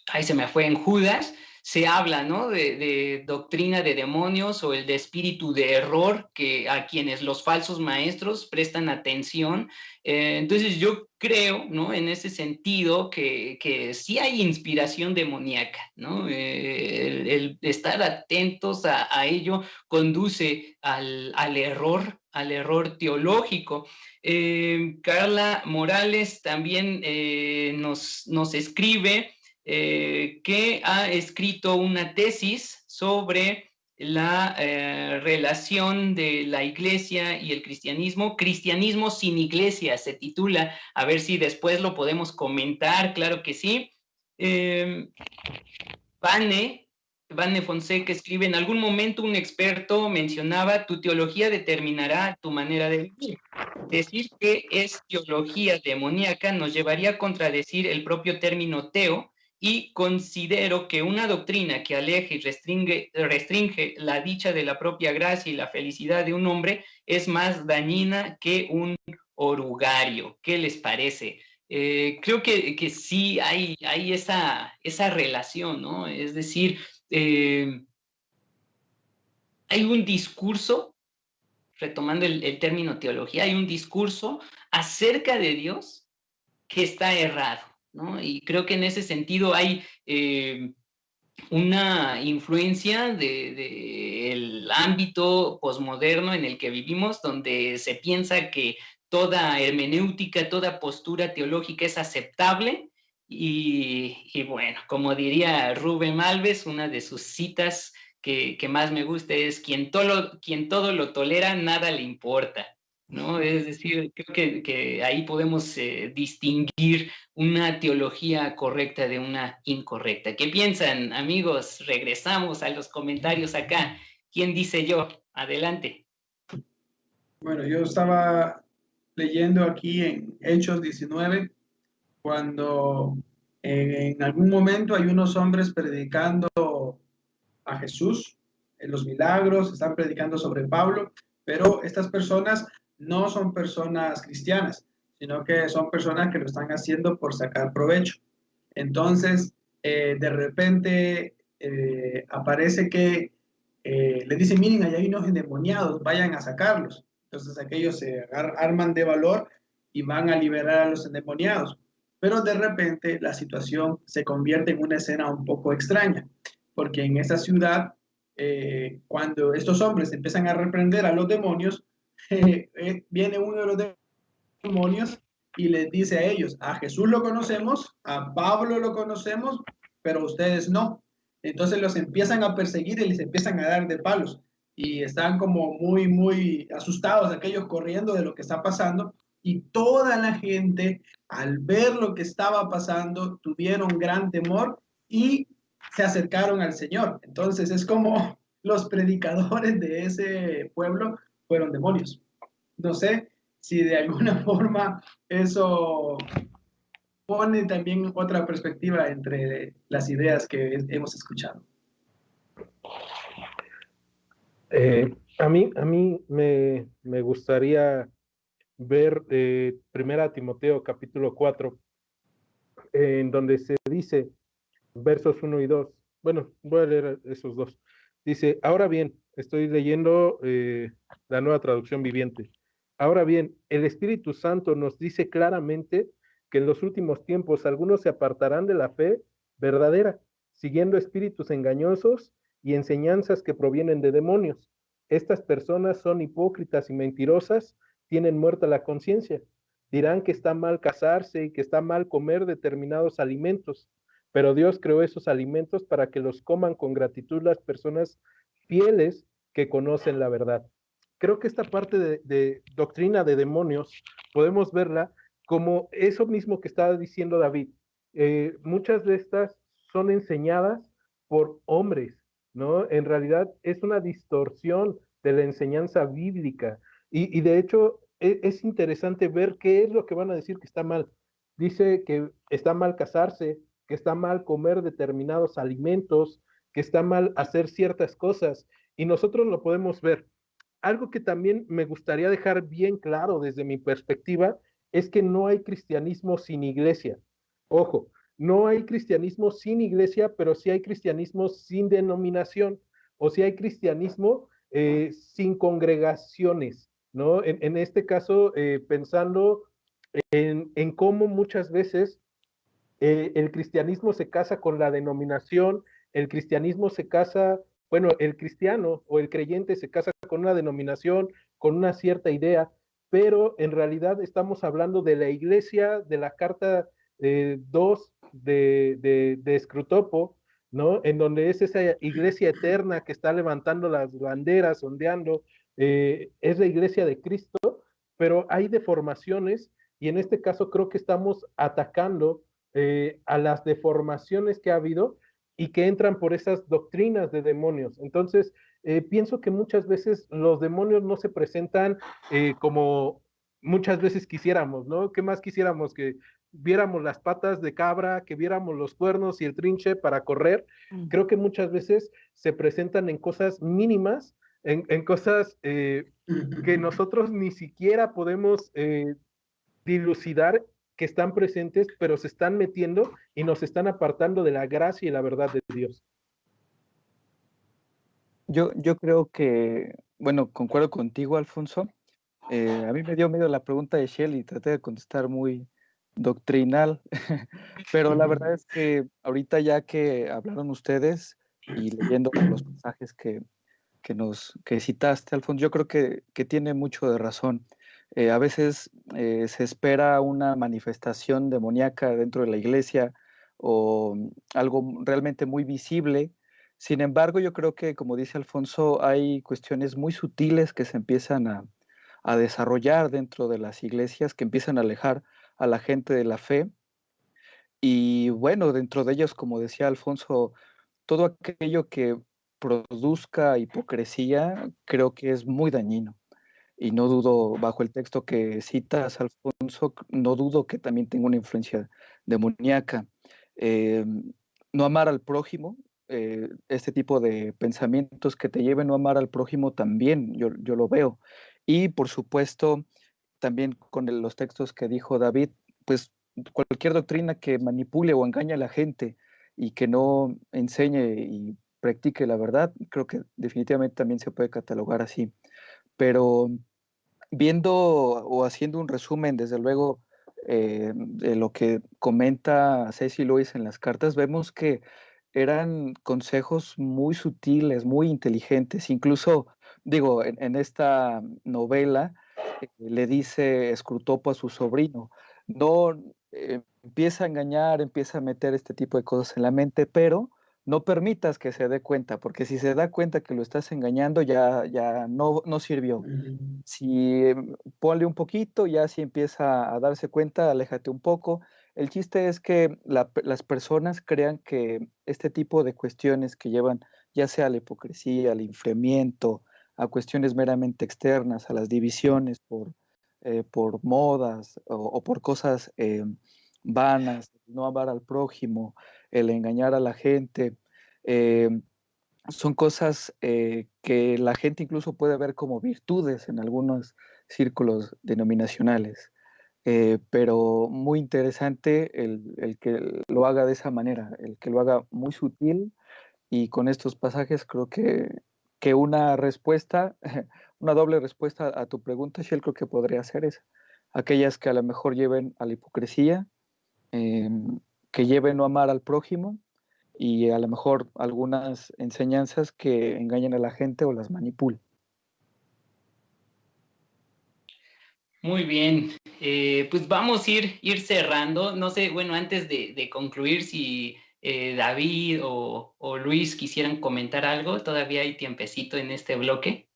ahí se me fue, en Judas, se habla, ¿no? de doctrina de demonios o el de espíritu de error, que a quienes los falsos maestros prestan atención. Entonces yo creo, ¿no? En ese sentido, que sí hay inspiración demoníaca, ¿no? El estar atentos a ello conduce al error teológico. Carla Morales también nos escribe que ha escrito una tesis sobre la relación de la iglesia y el cristianismo. Cristianismo sin iglesia se titula, a ver si después lo podemos comentar, claro que sí. Vane Fonseca escribe, en algún momento un experto mencionaba, tu teología determinará tu manera de vivir. Decir que es teología demoníaca nos llevaría a contradecir el propio término teo, y considero que una doctrina que aleje y restringe la dicha de la propia gracia y la felicidad de un hombre es más dañina que un orugario. ¿Qué les parece? Creo que sí hay esa relación, ¿no? Es decir, hay un discurso, retomando el término teología, hay un discurso acerca de Dios que está errado, ¿no? Y creo que en ese sentido hay una influencia del ámbito posmoderno en el que vivimos, donde se piensa que toda hermenéutica, toda postura teológica es aceptable. Y bueno, como diría Rubén Alves, una de sus citas que más me gusta es: quien todo lo tolera, nada le importa, ¿no? Es decir, creo que ahí podemos distinguir una teología correcta de una incorrecta. ¿Qué piensan, amigos? Regresamos a los comentarios acá. ¿Quién dice yo? Adelante. Bueno, yo estaba leyendo aquí en Hechos 19, cuando en algún momento hay unos hombres predicando a Jesús, en los milagros, están predicando sobre Pablo, pero estas personas no son personas cristianas, sino que son personas que lo están haciendo por sacar provecho. Entonces, de repente aparece que le dicen: miren, allá hay unos endemoniados, vayan a sacarlos. Entonces aquellos se arman de valor y van a liberar a los endemoniados. Pero de repente la situación se convierte en una escena un poco extraña, porque en esa ciudad, cuando estos hombres empiezan a reprender a los demonios, viene uno de los demonios y les dice a ellos: a Jesús lo conocemos, a Pablo lo conocemos, pero ustedes no. Entonces los empiezan a perseguir y les empiezan a dar de palos. Y están como muy, muy asustados aquellos, corriendo de lo que está pasando. Y toda la gente, al ver lo que estaba pasando, tuvieron gran temor y se acercaron al Señor. Entonces es como los predicadores de ese pueblo fueron demonios. No sé si de alguna forma eso pone también otra perspectiva entre las ideas que hemos escuchado. A mí me gustaría ver Primera Timoteo capítulo 4, en donde se dice, versos 1 y 2, bueno, voy a leer esos dos. Dice: ahora bien, estoy leyendo la Nueva Traducción Viviente. Ahora bien, el Espíritu Santo nos dice claramente que en los últimos tiempos algunos se apartarán de la fe verdadera, siguiendo espíritus engañosos y enseñanzas que provienen de demonios. Estas personas son hipócritas y mentirosas, tienen muerta la conciencia. Dirán que está mal casarse y que está mal comer determinados alimentos, pero Dios creó esos alimentos para que los coman con gratitud las personas fieles que conocen la verdad. Creo que esta parte de doctrina de demonios podemos verla como eso mismo que estaba diciendo David. Muchas de estas son enseñadas por hombres, ¿no? En realidad es una distorsión de la enseñanza bíblica. Y de hecho es interesante ver qué es lo que van a decir que está mal. Dice que está mal casarse, que está mal comer determinados alimentos, que está mal hacer ciertas cosas, y nosotros lo podemos ver. Algo que también me gustaría dejar bien claro desde mi perspectiva es que no hay cristianismo sin iglesia. Ojo, no hay cristianismo sin iglesia, pero sí hay cristianismo sin denominación, o sí hay cristianismo sin congregaciones, ¿no? En este caso, pensando en cómo muchas veces el cristianismo se casa con la denominación, el cristianismo se casa, bueno, el cristiano o el creyente se casa con una denominación, con una cierta idea, pero en realidad estamos hablando de la iglesia, de la carta 2 de Escrutopo, ¿no? En donde es esa iglesia eterna que está levantando las banderas, ondeando, es la iglesia de Cristo, pero hay deformaciones y en este caso creo que estamos atacando a las deformaciones que ha habido y que entran por esas doctrinas de demonios. Entonces, pienso que muchas veces los demonios no se presentan como muchas veces quisiéramos, ¿no? ¿Qué más quisiéramos? Que viéramos las patas de cabra, que viéramos los cuernos y el trinche para correr. Creo que muchas veces se presentan en cosas mínimas, en cosas que nosotros ni siquiera podemos dilucidar que están presentes, pero se están metiendo y nos están apartando de la gracia y la verdad de Dios. Yo creo que, bueno, concuerdo contigo, Alfonso. A mí me dio miedo la pregunta de Shell y traté de contestar muy doctrinal, pero la verdad es que ahorita ya que hablaron ustedes y leyendo los pasajes que citaste, Alfonso, yo creo que tiene mucho de razón. A veces se espera una manifestación demoníaca dentro de la iglesia o algo realmente muy visible. Sin embargo, yo creo que, como dice Alfonso, hay cuestiones muy sutiles que se empiezan a desarrollar dentro de las iglesias, que empiezan a alejar a la gente de la fe. Y bueno, dentro de ellos, como decía Alfonso, todo aquello que produzca hipocresía creo que es muy dañino. Y no dudo, bajo el texto que citas, Alfonso, no dudo que también tenga una influencia demoníaca. Eh, no amar al prójimo, este tipo de pensamientos que te lleven a no amar al prójimo también, yo lo veo. Y por supuesto, también con los textos que dijo David, pues cualquier doctrina que manipule o engañe a la gente y que no enseñe y practique la verdad, creo que definitivamente también se puede catalogar así. Pero viendo o haciendo un resumen, desde luego, de lo que comenta C.S. Lewis en las cartas, vemos que eran consejos muy sutiles, muy inteligentes. Incluso, digo, en esta novela le dice Scrutopo a su sobrino, no empieza a engañar, empieza a meter este tipo de cosas en la mente, pero no permitas que se dé cuenta, porque si se da cuenta que lo estás engañando, ya no sirvió. Si ponle un poquito, ya si empieza a darse cuenta, aléjate un poco. El chiste es que las personas crean que este tipo de cuestiones que llevan ya sea a la hipocresía, al enfriamiento, a cuestiones meramente externas, a las divisiones por modas o por cosas vanas, no amar al prójimo, el engañar a la gente, eh, son cosas que la gente incluso puede ver como virtudes en algunos círculos denominacionales. Pero muy interesante el que lo haga de esa manera, el que lo haga muy sutil, y con estos pasajes creo que una respuesta, una doble respuesta a tu pregunta, Shell, creo que podría ser esa. Aquellas que a lo mejor lleven a la hipocresía, que lleven no amar al prójimo, y a lo mejor algunas enseñanzas que engañan a la gente o las manipulan. Muy bien, pues vamos a ir cerrando. No sé, bueno, antes de concluir, si David o Luis quisieran comentar algo, todavía hay tiempecito en este bloque.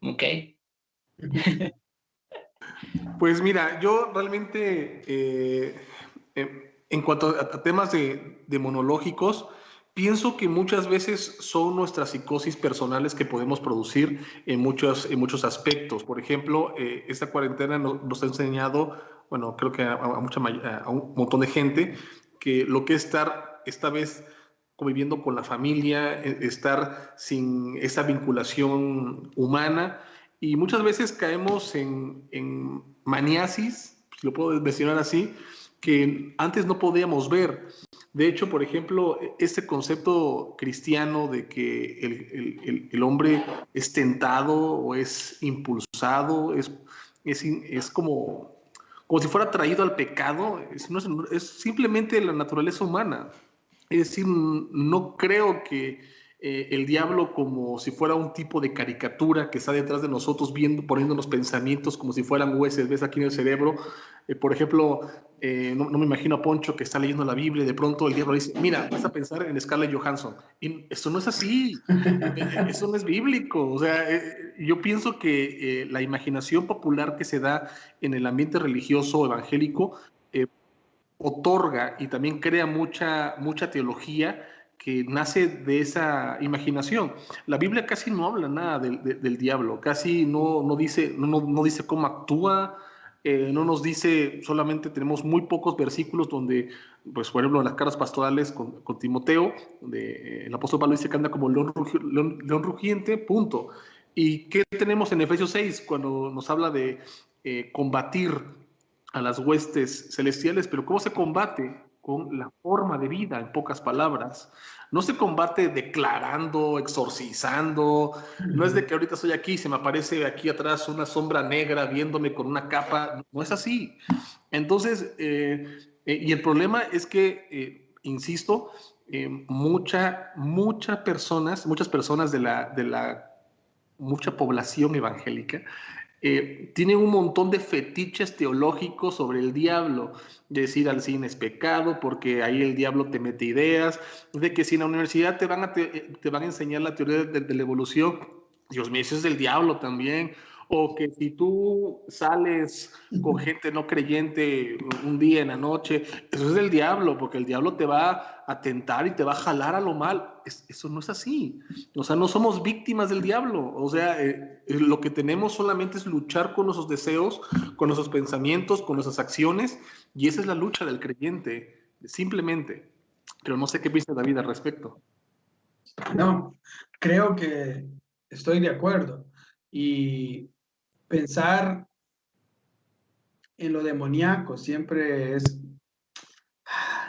Ok. Pues mira, yo realmente, en cuanto a temas de monológicos, pienso que muchas veces son nuestras psicosis personales que podemos producir en muchos aspectos. Por ejemplo, esta cuarentena nos ha enseñado, bueno, creo que a un montón de gente, que lo que es estar esta vez conviviendo con la familia, estar sin esa vinculación humana, y muchas veces caemos en maniasis, si lo puedo mencionar así, que antes no podíamos ver. De hecho, por ejemplo, este concepto cristiano de que el hombre es tentado o es impulsado, es como si fuera traído al pecado, es simplemente la naturaleza humana. Es decir, no creo que el diablo, como si fuera un tipo de caricatura que está detrás de nosotros, poniéndonos pensamientos como si fueran ves aquí en el cerebro. Por ejemplo, no me imagino a Poncho que está leyendo la Biblia y de pronto el diablo dice, mira, vas a pensar en Scarlett Johansson. Y eso no es así, eso no es bíblico. O sea, yo pienso que la imaginación popular que se da en el ambiente religioso evangélico otorga y también crea mucha teología que nace de esa imaginación. La Biblia casi no habla nada del diablo, casi no dice cómo actúa, no nos dice, solamente tenemos muy pocos versículos donde, pues por ejemplo, en las cartas pastorales con Timoteo, donde el apóstol Pablo dice que anda como león rugiente, punto. ¿Y qué tenemos en Efesios 6 cuando nos habla de combatir a las huestes celestiales? Pero ¿cómo se combate? Con la forma de vida, en pocas palabras. no se combate declarando, exorcizando, no es de que ahorita estoy aquí y se me aparece aquí atrás una sombra negra viéndome con una capa, no es así. Entonces, y el problema es que, insisto, muchas personas mucha población evangélica, tiene un montón de fetiches teológicos sobre el diablo, de decir al cine es pecado porque ahí el diablo te mete ideas, de que si en la universidad te van a enseñar la teoría de la evolución, Dios mío, eso es del diablo también, o que si tú sales con gente no creyente un día en la noche, eso es del diablo, porque el diablo te va a tentar y te va a jalar a lo mal. Eso no es así. O sea, no somos víctimas del diablo. O sea, lo que tenemos solamente es luchar con nuestros deseos, con nuestros pensamientos, con nuestras acciones, y esa es la lucha del creyente, simplemente. Pero no sé qué piensa David al respecto. No, creo que estoy de acuerdo. Y pensar en lo demoníaco siempre es,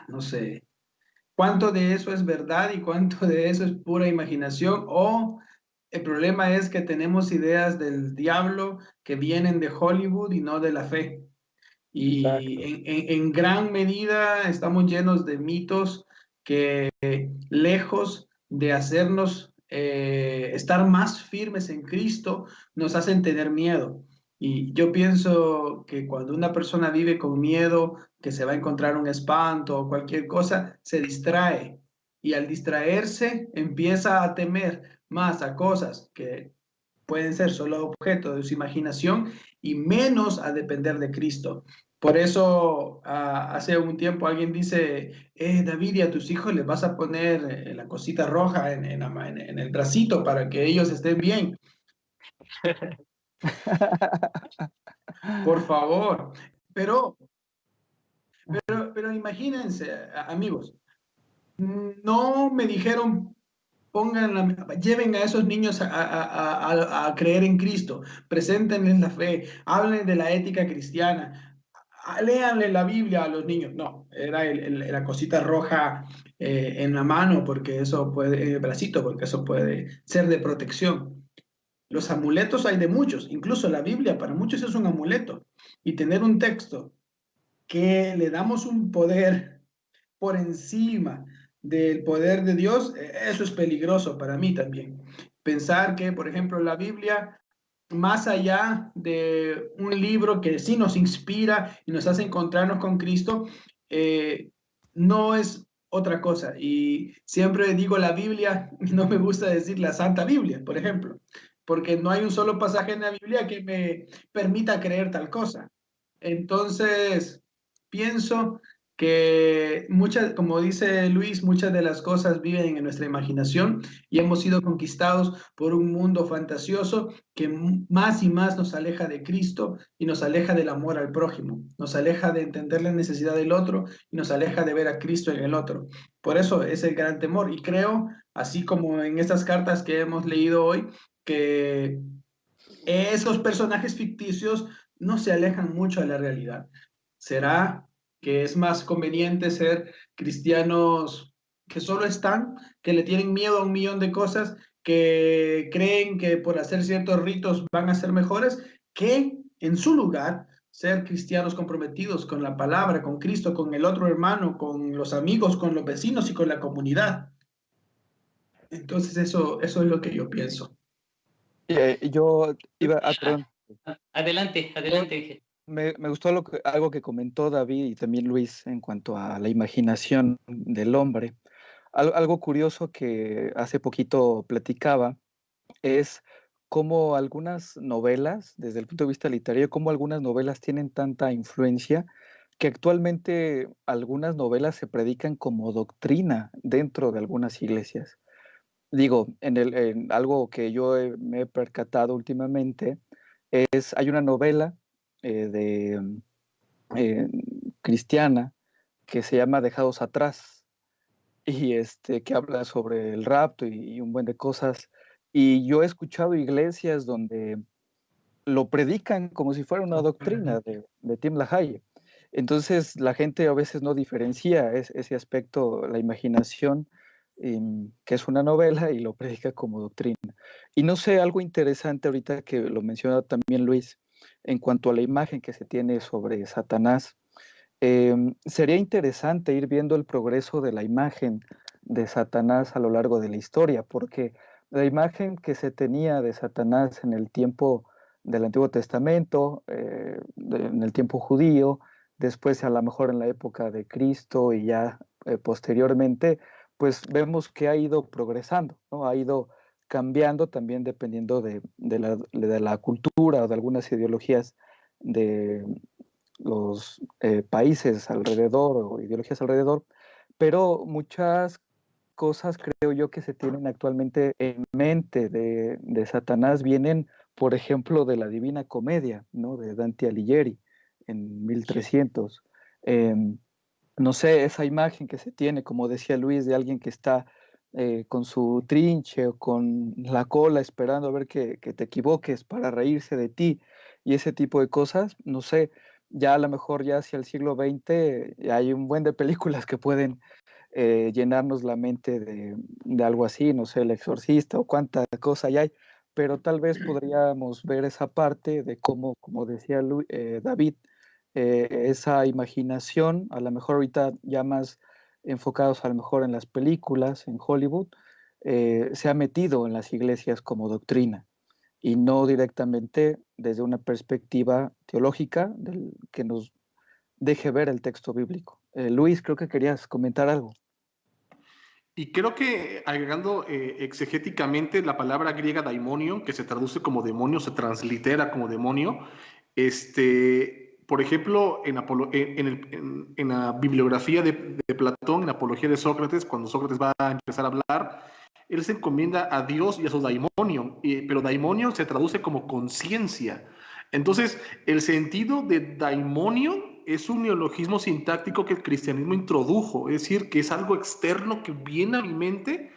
no sé, cuánto de eso es verdad y cuánto de eso es pura imaginación, o el problema es que tenemos ideas del diablo que vienen de Hollywood y no de la fe. Y en gran medida estamos llenos de mitos que, lejos de hacernos estar más firmes en Cristo, nos hacen tener miedo. Y yo pienso que cuando una persona vive con miedo, que se va a encontrar un espanto o cualquier cosa, se distrae. Y al distraerse, empieza a temer más a cosas que pueden ser solo objeto de su imaginación y menos a depender de Cristo. Por eso, hace un tiempo alguien dice, David, y a tus hijos les vas a poner la cosita roja en el bracito para que ellos estén bien. Por favor. Pero imagínense, amigos, no me dijeron, lleven a esos niños a creer en Cristo, preséntenles la fe, hablen de la ética cristiana, léanle la Biblia a los niños. No, era la cosita roja en la mano, porque eso puede, en el bracito, porque eso puede ser de protección. Los amuletos hay de muchos, incluso la Biblia para muchos es un amuleto. Y tener un texto que le damos un poder por encima del poder de Dios, eso es peligroso para mí también. Pensar que, por ejemplo, la Biblia, más allá de un libro que sí nos inspira y nos hace encontrarnos con Cristo, no es otra cosa. Y siempre digo la Biblia, no me gusta decir la Santa Biblia, por ejemplo, porque no hay un solo pasaje en la Biblia que me permita creer tal cosa. Entonces, pienso que muchas, como dice Luis, muchas de las cosas viven en nuestra imaginación y hemos sido conquistados por un mundo fantasioso que más y más nos aleja de Cristo y nos aleja del amor al prójimo, nos aleja de entender la necesidad del otro y nos aleja de ver a Cristo en el otro. Por eso es el gran temor, y creo, así como en estas cartas que hemos leído hoy, que esos personajes ficticios no se alejan mucho de la realidad. ¿Será que es más conveniente ser cristianos que solo están, que le tienen miedo a un millón de cosas, que creen que por hacer ciertos ritos van a ser mejores, que en su lugar ser cristianos comprometidos con la palabra, con Cristo, con el otro hermano, con los amigos, con los vecinos y con la comunidad? Entonces eso es lo que yo pienso. Yo iba a... Perdón. Adelante. Me gustó algo que comentó David y también Luis en cuanto a la imaginación del hombre. Algo curioso que hace poquito platicaba es cómo algunas novelas, desde el punto de vista literario, cómo algunas novelas tienen tanta influencia que actualmente algunas novelas se predican como doctrina dentro de algunas iglesias. Digo, en algo que yo me he percatado últimamente hay una novela cristiana que se llama Dejados Atrás, y que habla sobre el rapto y un buen de cosas. Y yo he escuchado iglesias donde lo predican como si fuera una doctrina de Tim LaHaye. Entonces la gente a veces no diferencia ese aspecto, la imaginación, que es una novela, y lo predica como doctrina. Y no sé, algo interesante ahorita que lo menciona también Luis, en cuanto a la imagen que se tiene sobre Satanás. Sería interesante ir viendo el progreso de la imagen de Satanás a lo largo de la historia, porque la imagen que se tenía de Satanás en el tiempo del Antiguo Testamento, en el tiempo judío, después a lo mejor en la época de Cristo y ya posteriormente, pues vemos que ha ido progresando, ¿no? Ha ido cambiando también dependiendo de la cultura o de algunas ideologías de los países alrededor o ideologías alrededor, pero muchas cosas creo yo que se tienen actualmente en mente de Satanás vienen, por ejemplo, de la Divina Comedia, ¿no? De Dante Alighieri en 1300. No sé, esa imagen que se tiene, como decía Luis, de alguien que está con su trinche o con la cola esperando a ver que te equivoques para reírse de ti y ese tipo de cosas, no sé, ya a lo mejor ya hacia el siglo XX hay un buen de películas que pueden llenarnos la mente de algo así, no sé, El Exorcista o cuánta cosa ya hay, pero tal vez podríamos ver esa parte de cómo, como decía David, esa imaginación, a lo mejor ahorita ya más enfocados a lo mejor en las películas, en Hollywood, se ha metido en las iglesias como doctrina y no directamente desde una perspectiva teológica que nos deje ver el texto bíblico. Luis, creo que querías comentar algo. Y creo que agregando exegéticamente la palabra griega daimonion, que se traduce como demonio, se translitera como demonio, por ejemplo, en la bibliografía de Platón, en la Apología de Sócrates, cuando Sócrates va a empezar a hablar, él se encomienda a Dios y a su daimonion, pero daimonion se traduce como conciencia. Entonces, el sentido de daimonion es un neologismo sintáctico que el cristianismo introdujo, es decir, que es algo externo que viene a mi mente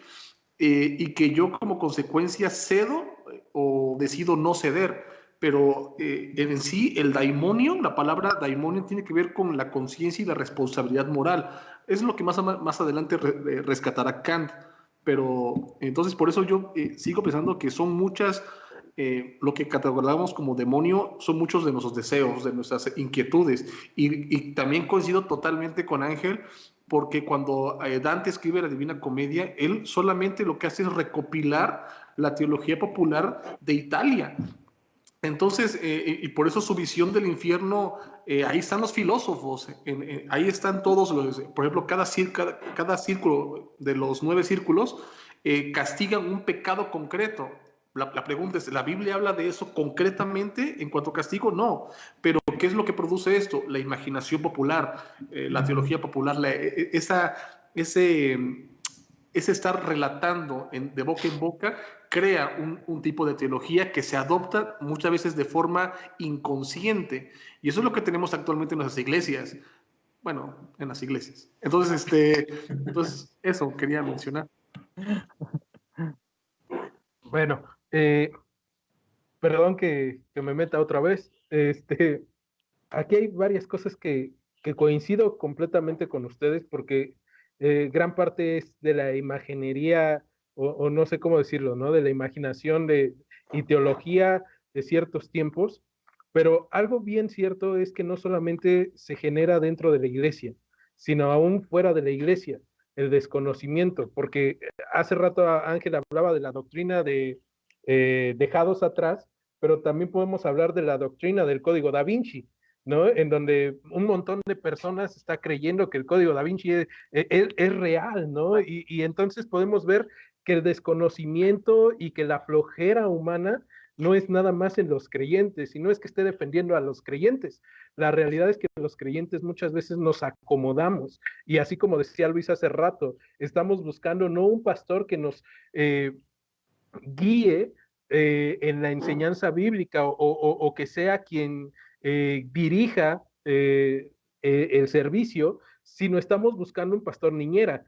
y que yo como consecuencia cedo o decido no ceder. Pero en sí, el daimonio, la palabra daimonio tiene que ver con la conciencia y la responsabilidad moral. Es lo que más adelante rescatará Kant. Pero entonces por eso yo sigo pensando que son muchas lo que catalogamos como demonio son muchos de nuestros deseos, de nuestras inquietudes. Y también coincido totalmente con Ángel, porque cuando Dante escribe la Divina Comedia, él solamente lo que hace es recopilar la teología popular de Italia. Entonces, y por eso su visión del infierno, ahí están los filósofos, ahí están todos los, por ejemplo, cada círculo de los 9 círculos castigan un pecado concreto. La pregunta es, ¿la Biblia habla de eso concretamente en cuanto a castigo? No, pero ¿qué es lo que produce esto? La imaginación popular, la teología popular, ese estar relatando de boca en boca crea un tipo de teología que se adopta muchas veces de forma inconsciente. Y eso es lo que tenemos actualmente en nuestras iglesias. Bueno, en las iglesias. Entonces, entonces eso quería mencionar. Bueno, perdón que me meta otra vez. Aquí hay varias cosas que coincido completamente con ustedes porque gran parte es de la imaginería o no sé cómo decirlo, ¿no? De la imaginación y teología de ciertos tiempos, pero algo bien cierto es que no solamente se genera dentro de la iglesia, sino aún fuera de la iglesia, el desconocimiento, porque hace rato Ángel hablaba de la doctrina de dejados atrás, pero también podemos hablar de la doctrina del Código Da Vinci, ¿no? En donde un montón de personas está creyendo que el Código Da Vinci es real, ¿no? Y entonces podemos ver que el desconocimiento y que la flojera humana no es nada más en los creyentes, y no es que esté defendiendo a los creyentes. La realidad es que los creyentes muchas veces nos acomodamos, y así como decía Luis hace rato, estamos buscando no un pastor que nos guíe en la enseñanza bíblica o que sea quien dirija el servicio, sino estamos buscando un pastor niñera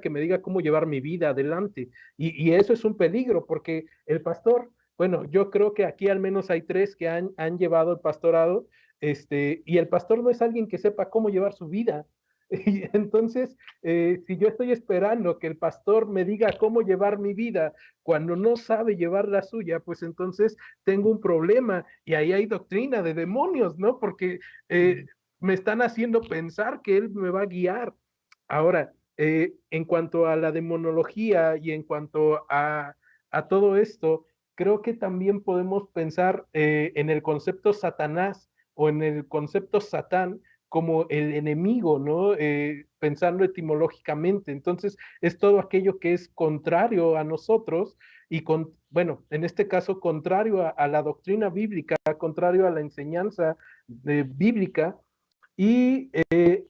que me diga cómo llevar mi vida adelante. Y eso es un peligro, porque el pastor, bueno, yo creo que aquí al menos hay 3 que han llevado el pastorado, y el pastor no es alguien que sepa cómo llevar su vida. Y entonces, si yo estoy esperando que el pastor me diga cómo llevar mi vida cuando no sabe llevar la suya, pues entonces tengo un problema y ahí hay doctrina de demonios, ¿no? Porque me están haciendo pensar que él me va a guiar. Ahora, en cuanto a la demonología y en cuanto a todo esto, creo que también podemos pensar en el concepto Satanás o en el concepto Satán como el enemigo, ¿no? Pensando etimológicamente. Entonces, es todo aquello que es contrario a nosotros y, bueno, en este caso, contrario a la doctrina bíblica, contrario a la enseñanza bíblica. Y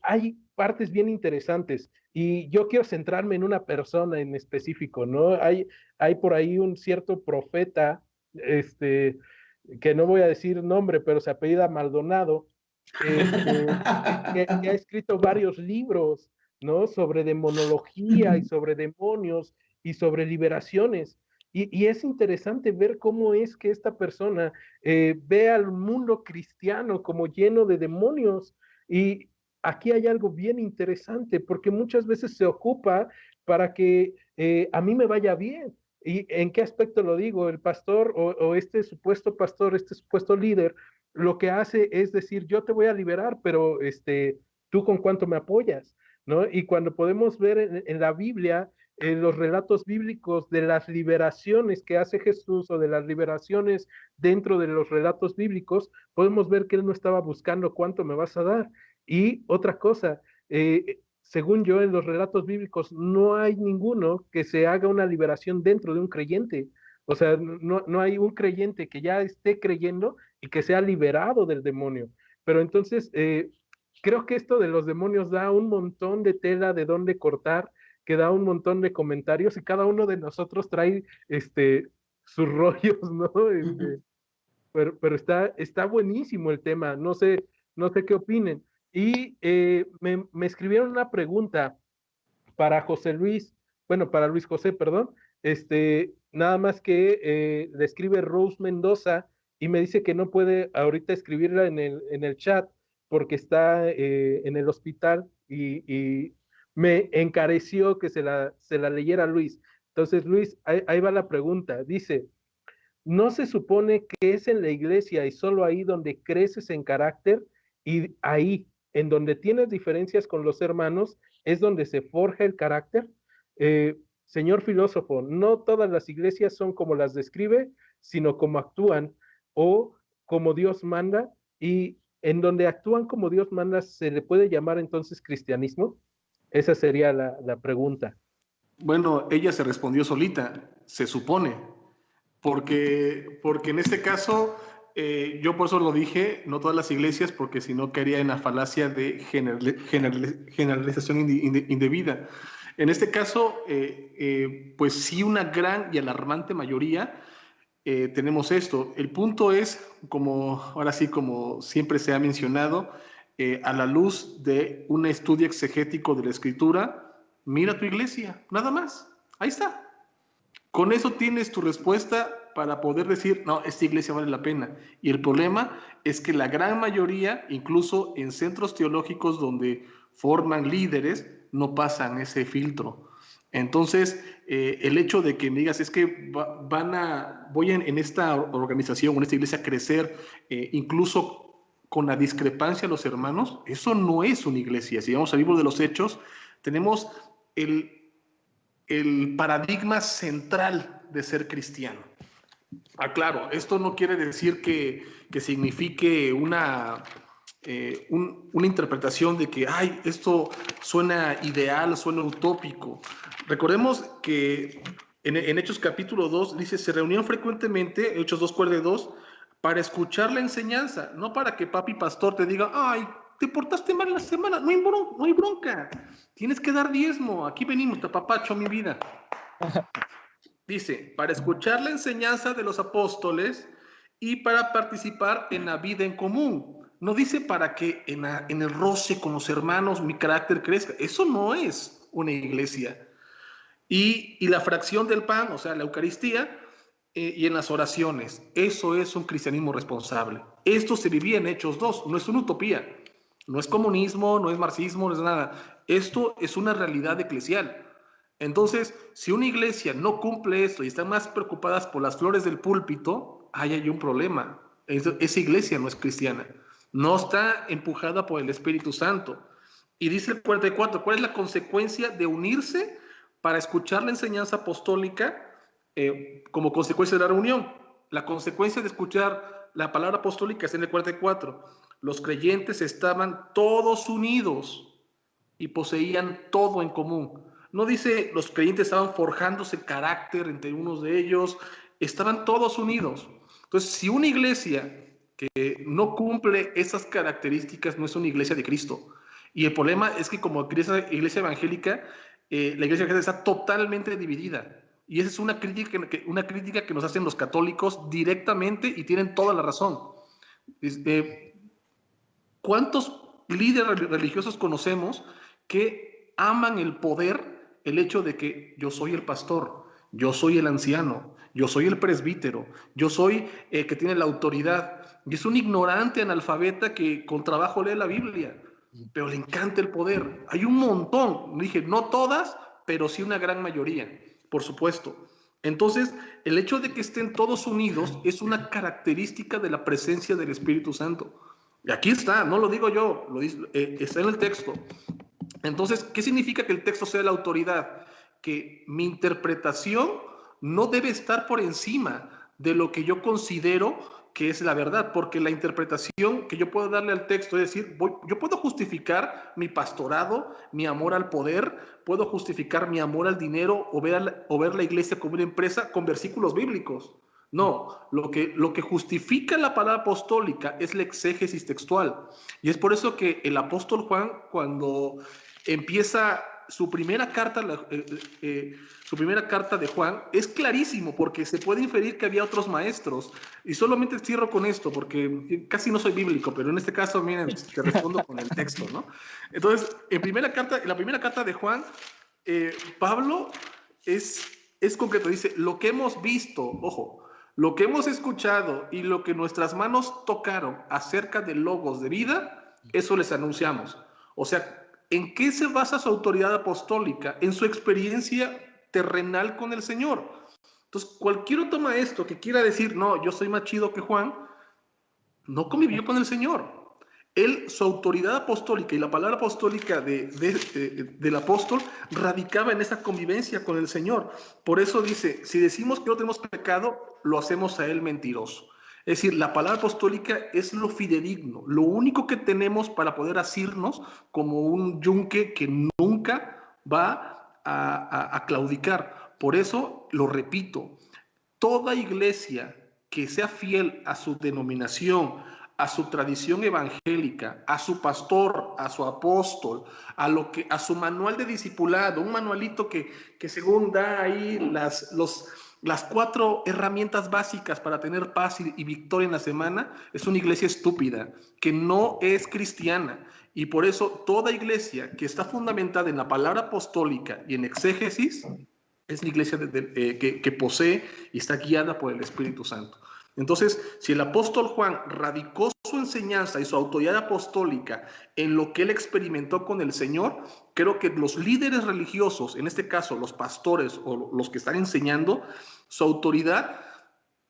hay partes bien interesantes. Y yo quiero centrarme en una persona en específico, ¿no? Hay por ahí un cierto profeta, que no voy a decir nombre, pero se apellida Maldonado, que ha escrito varios libros, ¿no? Sobre demonología y sobre demonios y sobre liberaciones. Y es interesante ver cómo es que esta persona ve al mundo cristiano como lleno de demonios. Y aquí hay algo bien interesante, porque muchas veces se ocupa para que a mí me vaya bien. ¿Y en qué aspecto lo digo? El pastor o este supuesto pastor, este supuesto líder, lo que hace es decir, yo te voy a liberar, pero tú con cuánto me apoyas, ¿no? Y cuando podemos ver en la Biblia, en los relatos bíblicos de las liberaciones que hace Jesús o de las liberaciones dentro de los relatos bíblicos, podemos ver que él no estaba buscando cuánto me vas a dar. Y otra cosa, según yo, en los relatos bíblicos no hay ninguno que se haga una liberación dentro de un creyente. O sea, no hay un creyente que ya esté creyendo y que sea liberado del demonio. Pero entonces, creo que esto de los demonios da un montón de tela de dónde cortar, que da un montón de comentarios y cada uno de nosotros trae sus rollos, ¿no? Pero está buenísimo el tema, no sé qué opinen. Y me escribieron una pregunta para José Luis, bueno, para Luis José, perdón, nada más que le escribe Rose Mendoza y me dice que no puede ahorita escribirla en el chat porque está en el hospital y me encareció que se la leyera Luis. Entonces, Luis, ahí va la pregunta. Dice, ¿no se supone que es en la iglesia y solo ahí donde creces en carácter y ahí, en donde tienes diferencias con los hermanos, es donde se forja el carácter? Señor filósofo, no todas las iglesias son como las describe, sino como actúan o como Dios manda, y en donde actúan como Dios manda, ¿se le puede llamar entonces cristianismo? Esa sería la pregunta. Bueno, ella se respondió solita, se supone, porque en este caso, yo por eso lo dije, no todas las iglesias, porque si no caería en la falacia de generalización indebida. En este caso, pues sí, una gran y alarmante mayoría tenemos esto. El punto es, ahora sí, como siempre se ha mencionado, a la luz de un estudio exegético de la Escritura, mira tu iglesia, nada más. Ahí está. Con eso tienes tu respuesta para poder decir, no, esta iglesia vale la pena. Y el problema es que la gran mayoría, incluso en centros teológicos donde forman líderes, no pasan ese filtro. Entonces, el hecho de que me digas, es que voy en esta organización, en esta iglesia a crecer, incluso con la discrepancia de los hermanos, eso no es una iglesia. Si vamos al libro de los Hechos, tenemos el paradigma central de ser cristiano. Claro, esto no quiere decir que signifique una interpretación de que, ay, esto suena ideal, suena utópico. Recordemos que en Hechos capítulo 2 dice, se reunían frecuentemente, Hechos 2:42, para escuchar la enseñanza, no para que papi pastor te diga, ay, te portaste mal la semana, no hay bronca, tienes que dar diezmo, aquí venimos, tapapacho, mi vida. Dice, para escuchar la enseñanza de los apóstoles y para participar en la vida en común. No dice para que en el roce con los hermanos mi carácter crezca. Eso no es una iglesia. Y la fracción del pan, o sea, la Eucaristía, y en las oraciones. Eso es un cristianismo responsable. Esto se vivía en Hechos 2, no es una utopía. No es comunismo, no es marxismo, no es nada. Esto es una realidad eclesial. Entonces, si una iglesia no cumple esto y están más preocupadas por las flores del púlpito, ahí hay un problema. Esa iglesia no es cristiana. No está empujada por el Espíritu Santo. Y dice el 44, ¿cuál es la consecuencia de unirse para escuchar la enseñanza apostólica como consecuencia de la reunión? La consecuencia de escuchar la palabra apostólica es en el 44. Los creyentes estaban todos unidos y poseían todo en común. No dice los creyentes estaban forjándose carácter entre unos de ellos, estaban todos unidos. Entonces, si una iglesia que no cumple esas características no es una iglesia de Cristo. Y el problema es que como iglesia evangélica, la iglesia evangélica está totalmente dividida. Y esa es una crítica que nos hacen los católicos directamente y tienen toda la razón. ¿Cuántos líderes religiosos conocemos que aman el poder, el hecho de que yo soy el pastor, yo soy el anciano, yo soy el presbítero, yo soy el que tiene la autoridad? Y es un ignorante analfabeta que con trabajo lee la Biblia, pero le encanta el poder. Hay un montón, dije, no todas, pero sí una gran mayoría, por supuesto. Entonces, el hecho de que estén todos unidos es una característica de la presencia del Espíritu Santo. Y aquí está, no lo digo yo, está en el texto. Entonces, ¿qué significa que el texto sea la autoridad? Que mi interpretación no debe estar por encima de lo que yo considero que es la verdad, porque la interpretación que yo puedo darle al texto es decir, yo puedo justificar mi pastorado, mi amor al poder, puedo justificar mi amor al dinero o ver la iglesia como una empresa con versículos bíblicos. No, lo que justifica la palabra apostólica es la exégesis textual. Y es por eso que el apóstol Juan, cuando empieza su primera carta de Juan, es clarísimo porque se puede inferir que había otros maestros. Y solamente cierro con esto porque casi no soy bíblico, pero en este caso, miren, te respondo con el texto, ¿no? Entonces, en la primera carta de Juan, Pablo es concreto, dice, lo que hemos visto, ojo, lo que hemos escuchado y lo que nuestras manos tocaron acerca del logos de vida, eso les anunciamos. O sea, ¿en qué se basa su autoridad apostólica? En su experiencia terrenal con el Señor. Entonces, cualquier otro maestro que quiera decir, no, yo soy más chido que Juan, no convivió con el Señor. Su autoridad apostólica y la palabra apostólica del apóstol radicaba en esa convivencia con el Señor. Por eso dice, si decimos que no tenemos pecado, lo hacemos a él mentiroso. Es decir, la palabra apostólica es lo fidedigno, lo único que tenemos para poder asirnos como un yunque que nunca va a claudicar. Por eso, lo repito, toda iglesia que sea fiel a su denominación, a su tradición evangélica, a su pastor, a su apóstol, a su manual de discipulado, un manualito que según da ahí las 4 herramientas básicas para tener paz y victoria en la semana, es una iglesia estúpida, que no es cristiana. Y por eso toda iglesia que está fundamentada en la palabra apostólica y en exégesis, es la iglesia que posee y está guiada por el Espíritu Santo. Entonces, si el apóstol Juan radicó su enseñanza y su autoridad apostólica en lo que él experimentó con el Señor, creo que los líderes religiosos, en este caso los pastores o los que están enseñando, su autoridad,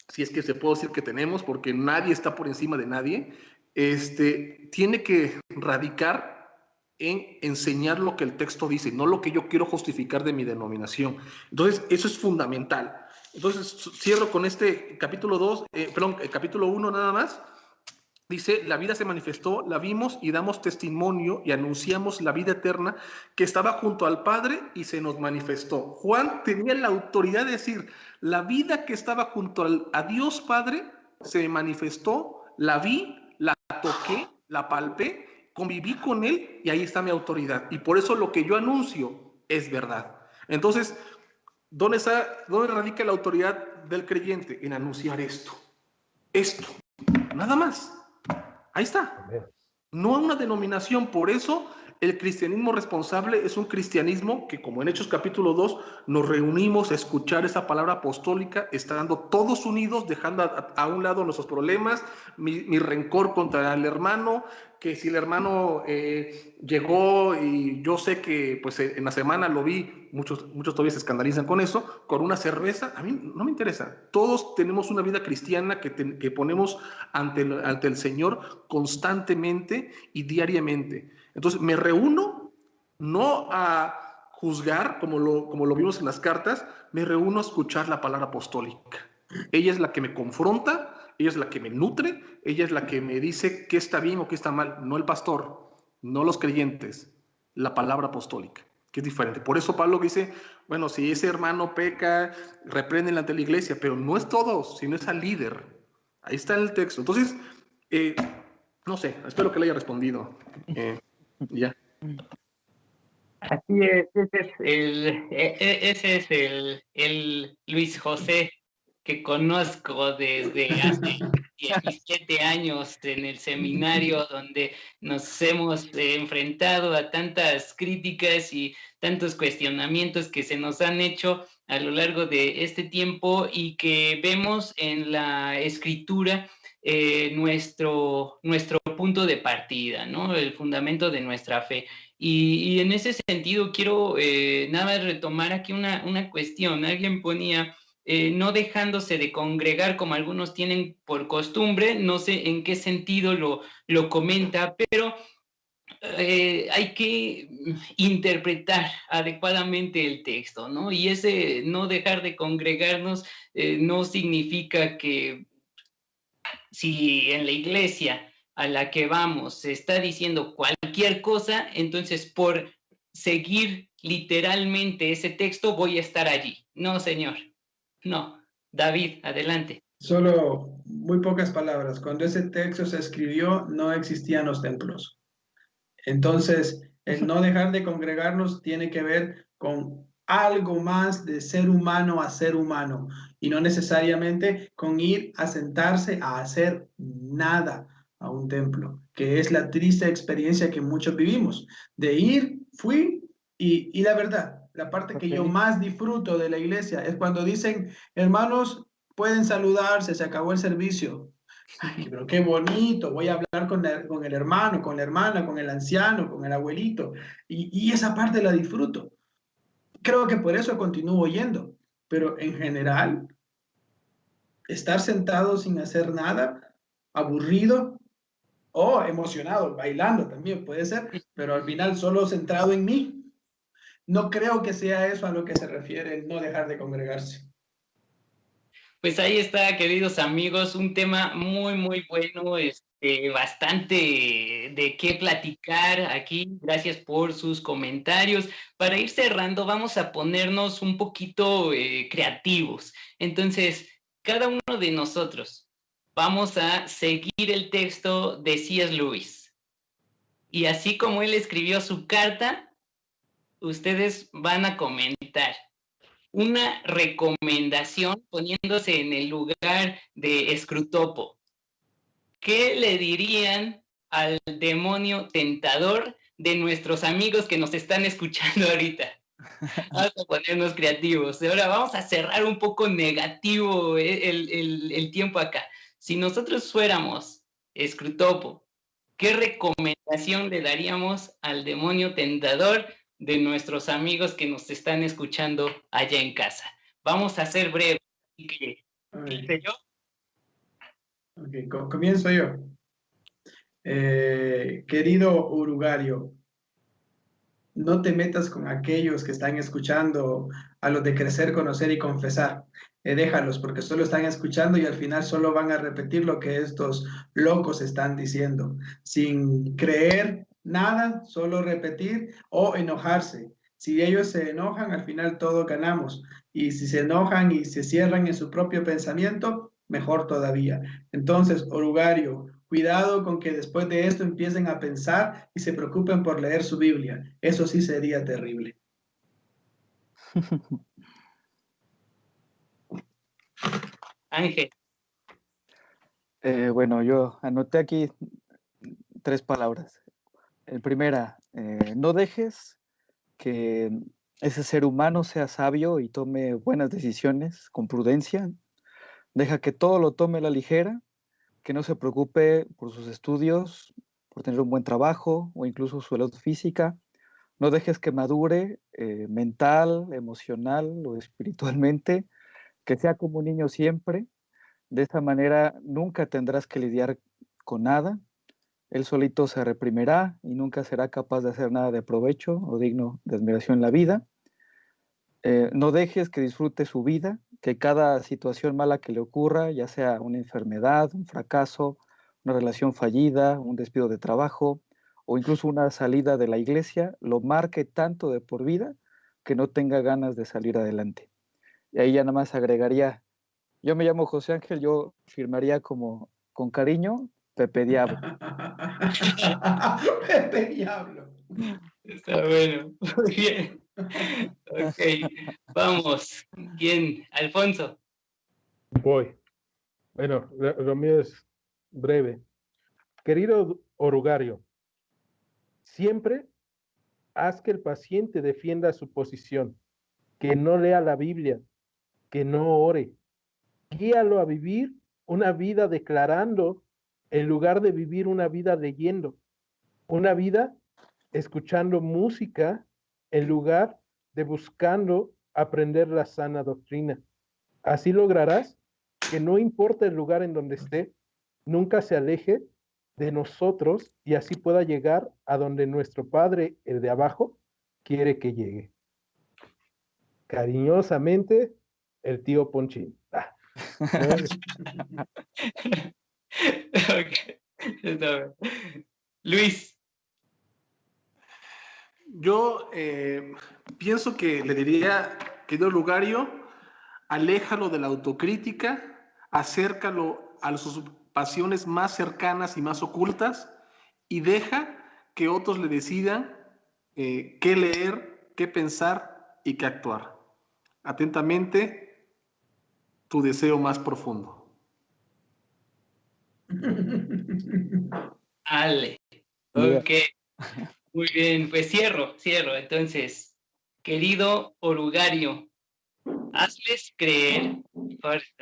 si es que se puede decir que tenemos, porque nadie está por encima de nadie, tiene que radicar en enseñar lo que el texto dice, no lo que yo quiero justificar de mi denominación. Entonces, eso es fundamental. Entonces, cierro con este capítulo 1 nada más. Dice, la vida se manifestó, la vimos y damos testimonio y anunciamos la vida eterna que estaba junto al Padre y se nos manifestó. Juan tenía la autoridad de decir, la vida que estaba junto a Dios Padre se me manifestó, la vi, la toqué, la palpé, conviví con él y ahí está mi autoridad. Y por eso lo que yo anuncio es verdad. Entonces, ¿dónde radica la autoridad del creyente? En anunciar esto, nada más. Ahí está. No una denominación. Por eso el cristianismo responsable es un cristianismo que, como en Hechos capítulo 2, nos reunimos a escuchar esa palabra apostólica, estando todos unidos, dejando a un lado nuestros problemas, mi rencor contra el hermano, que si el hermano llegó y yo sé que pues en la semana lo vi, muchos todavía se escandalizan con eso, con una cerveza, a mí no me interesa. Todos tenemos una vida cristiana que ponemos ante el Señor constantemente y diariamente. Entonces me reúno no a juzgar como lo vimos en las cartas, me reúno a escuchar la palabra apostólica. Ella es la que me confronta, ella es la que me nutre, ella es la que me dice qué está bien o qué está mal, no el pastor, no los creyentes, la palabra apostólica, que es diferente. Por eso Pablo dice, bueno, si ese hermano peca, repréndenle ante la iglesia, pero no es todo, sino es al líder. Ahí está el texto. Entonces, no sé, espero que le haya respondido. Ya. Así es, ese es el Luis José que conozco desde hace 17 años en el seminario, donde nos hemos enfrentado a tantas críticas y tantos cuestionamientos que se nos han hecho a lo largo de este tiempo y que vemos en la escritura nuestro punto de partida, ¿no? El fundamento de nuestra fe. Y en ese sentido quiero nada más retomar aquí una cuestión. Alguien ponía, no dejándose de congregar como algunos tienen por costumbre, no sé en qué sentido lo comenta, pero hay que interpretar adecuadamente el texto, ¿no? Y ese no dejar de congregarnos no significa que si en la iglesia a la que vamos se está diciendo cualquier cosa, entonces por seguir literalmente ese texto voy a estar allí. No, señor. No. David, adelante. Solo muy pocas palabras. Cuando ese texto se escribió, no existían los templos. Entonces, el no dejar de congregarnos tiene que ver con algo más de ser humano a ser humano y no necesariamente con ir a sentarse a hacer nada a un templo, que es la triste experiencia que muchos vivimos. De ir, fui y la verdad, la parte que yo más disfruto de la iglesia es cuando dicen, hermanos, pueden saludarse, se acabó el servicio. Ay, pero qué bonito, voy a hablar con el hermano, con la hermana, con el anciano, con el abuelito, y esa parte la disfruto. Creo que por eso continúo yendo, pero en general, estar sentado sin hacer nada, aburrido o emocionado, bailando también puede ser, pero al final solo centrado en mí. No creo que sea eso a lo que se refiere el no dejar de congregarse. Pues ahí está, queridos amigos, un tema muy, muy bueno, bastante de qué platicar aquí. Gracias por sus comentarios. Para ir cerrando, vamos a ponernos un poquito creativos. Entonces, cada uno de nosotros vamos a seguir el texto de C.S. Lewis. Y así como él escribió su carta, ustedes van a comentar una recomendación poniéndose en el lugar de Scrutopo. ¿Qué le dirían al demonio tentador de nuestros amigos que nos están escuchando ahorita? Vamos a ponernos creativos. Ahora vamos a cerrar un poco negativo el tiempo acá. Si nosotros fuéramos Scrutopo, ¿qué recomendación le daríamos al demonio tentador de nuestros amigos que nos están escuchando allá en casa? Vamos a ser breves. ¿Qué sé yo? Okay, comienzo yo. Querido uruguayo, no te metas con aquellos que están escuchando a los de crecer, conocer y confesar. Déjalos, porque solo están escuchando y al final solo van a repetir lo que estos locos están diciendo, sin creer nada, solo repetir o enojarse. Si ellos se enojan, al final todos ganamos. Y si se enojan y se cierran en su propio pensamiento, mejor todavía. Entonces, orugario, cuidado con que después de esto empiecen a pensar y se preocupen por leer su Biblia. Eso sí sería terrible. Ángel. Bueno, yo anoté aquí 3 palabras. Primera, no dejes que ese ser humano sea sabio y tome buenas decisiones con prudencia. Deja que todo lo tome a la ligera, que no se preocupe por sus estudios, por tener un buen trabajo o incluso su salud física. No dejes que madure mental, emocional o espiritualmente, que sea como un niño siempre. De esa manera nunca tendrás que lidiar con nada. Él solito se reprimirá y nunca será capaz de hacer nada de provecho o digno de admiración en la vida. No dejes que disfrute su vida, que cada situación mala que le ocurra, ya sea una enfermedad, un fracaso, una relación fallida, un despido de trabajo o incluso una salida de la iglesia, lo marque tanto de por vida que no tenga ganas de salir adelante. Y ahí ya nada más agregaría, yo me llamo José Ángel, yo firmaría como con cariño, Pepe Diablo. Pepe Diablo. Está bueno, muy bien. Ok, vamos. ¿Quién? Alfonso. Voy. Bueno, lo mío es breve. Querido orugario, siempre haz que el paciente defienda su posición, que no lea la Biblia, que no ore. Guíalo a vivir una vida declarando en lugar de vivir una vida leyendo, una vida escuchando música en lugar de buscando aprender la sana doctrina. Así lograrás que no importa el lugar en donde esté, nunca se aleje de nosotros y así pueda llegar a donde nuestro Padre, el de abajo, quiere que llegue. Cariñosamente, el tío Ponchín. Okay. Luis. Yo pienso que le diría, querido Lugario, aléjalo de la autocrítica, acércalo a sus pasiones más cercanas y más ocultas y deja que otros le decidan qué leer, qué pensar y qué actuar. Atentamente, tu deseo más profundo. Ale. Ok. Muy bien, pues cierro. Entonces, querido orugario, hazles creer,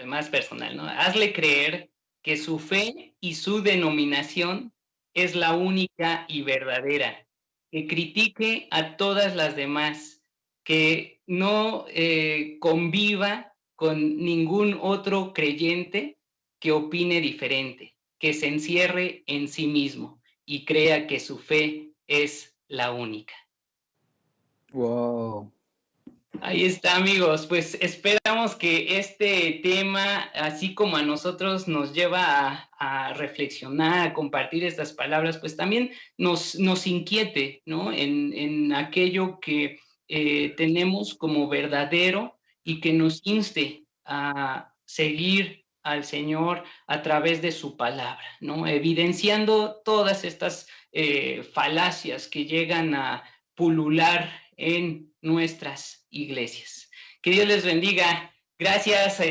más personal, ¿no? Hazle creer que su fe y su denominación es la única y verdadera, que critique a todas las demás, que no conviva con ningún otro creyente que opine diferente, que se encierre en sí mismo y crea que su fe es la única. Wow. Ahí está, amigos. Pues esperamos que este tema, así como a nosotros nos lleva a reflexionar, a compartir estas palabras, pues también nos inquiete, ¿no? En aquello que tenemos como verdadero y que nos inste a seguir al Señor a través de su palabra, ¿no? Evidenciando todas estas falacias que llegan a pulular en nuestras iglesias. Que Dios les bendiga. Gracias a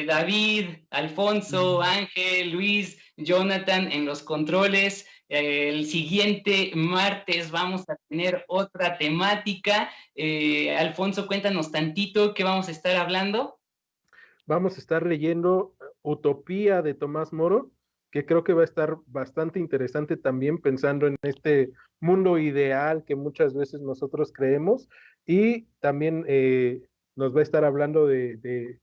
David, Alfonso, Ángel, Luis, Jonathan en los controles. El siguiente martes vamos a tener otra temática. Alfonso, cuéntanos tantito qué vamos a estar hablando. Vamos a estar leyendo Utopía de Tomás Moro, que creo que va a estar bastante interesante también pensando en este mundo ideal que muchas veces nosotros creemos, y también nos va a estar hablando de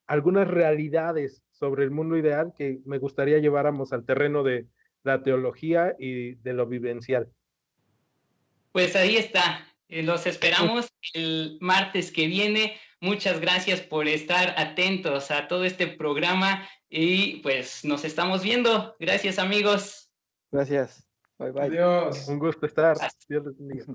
algunas realidades sobre el mundo ideal que me gustaría lleváramos al terreno de la teología y de lo vivencial. Pues ahí está, los esperamos el martes que viene. Muchas gracias por estar atentos a todo este programa y pues nos estamos viendo. Gracias, amigos. Gracias. Bye, bye. Adiós. Un gusto estar. Dios les bendiga.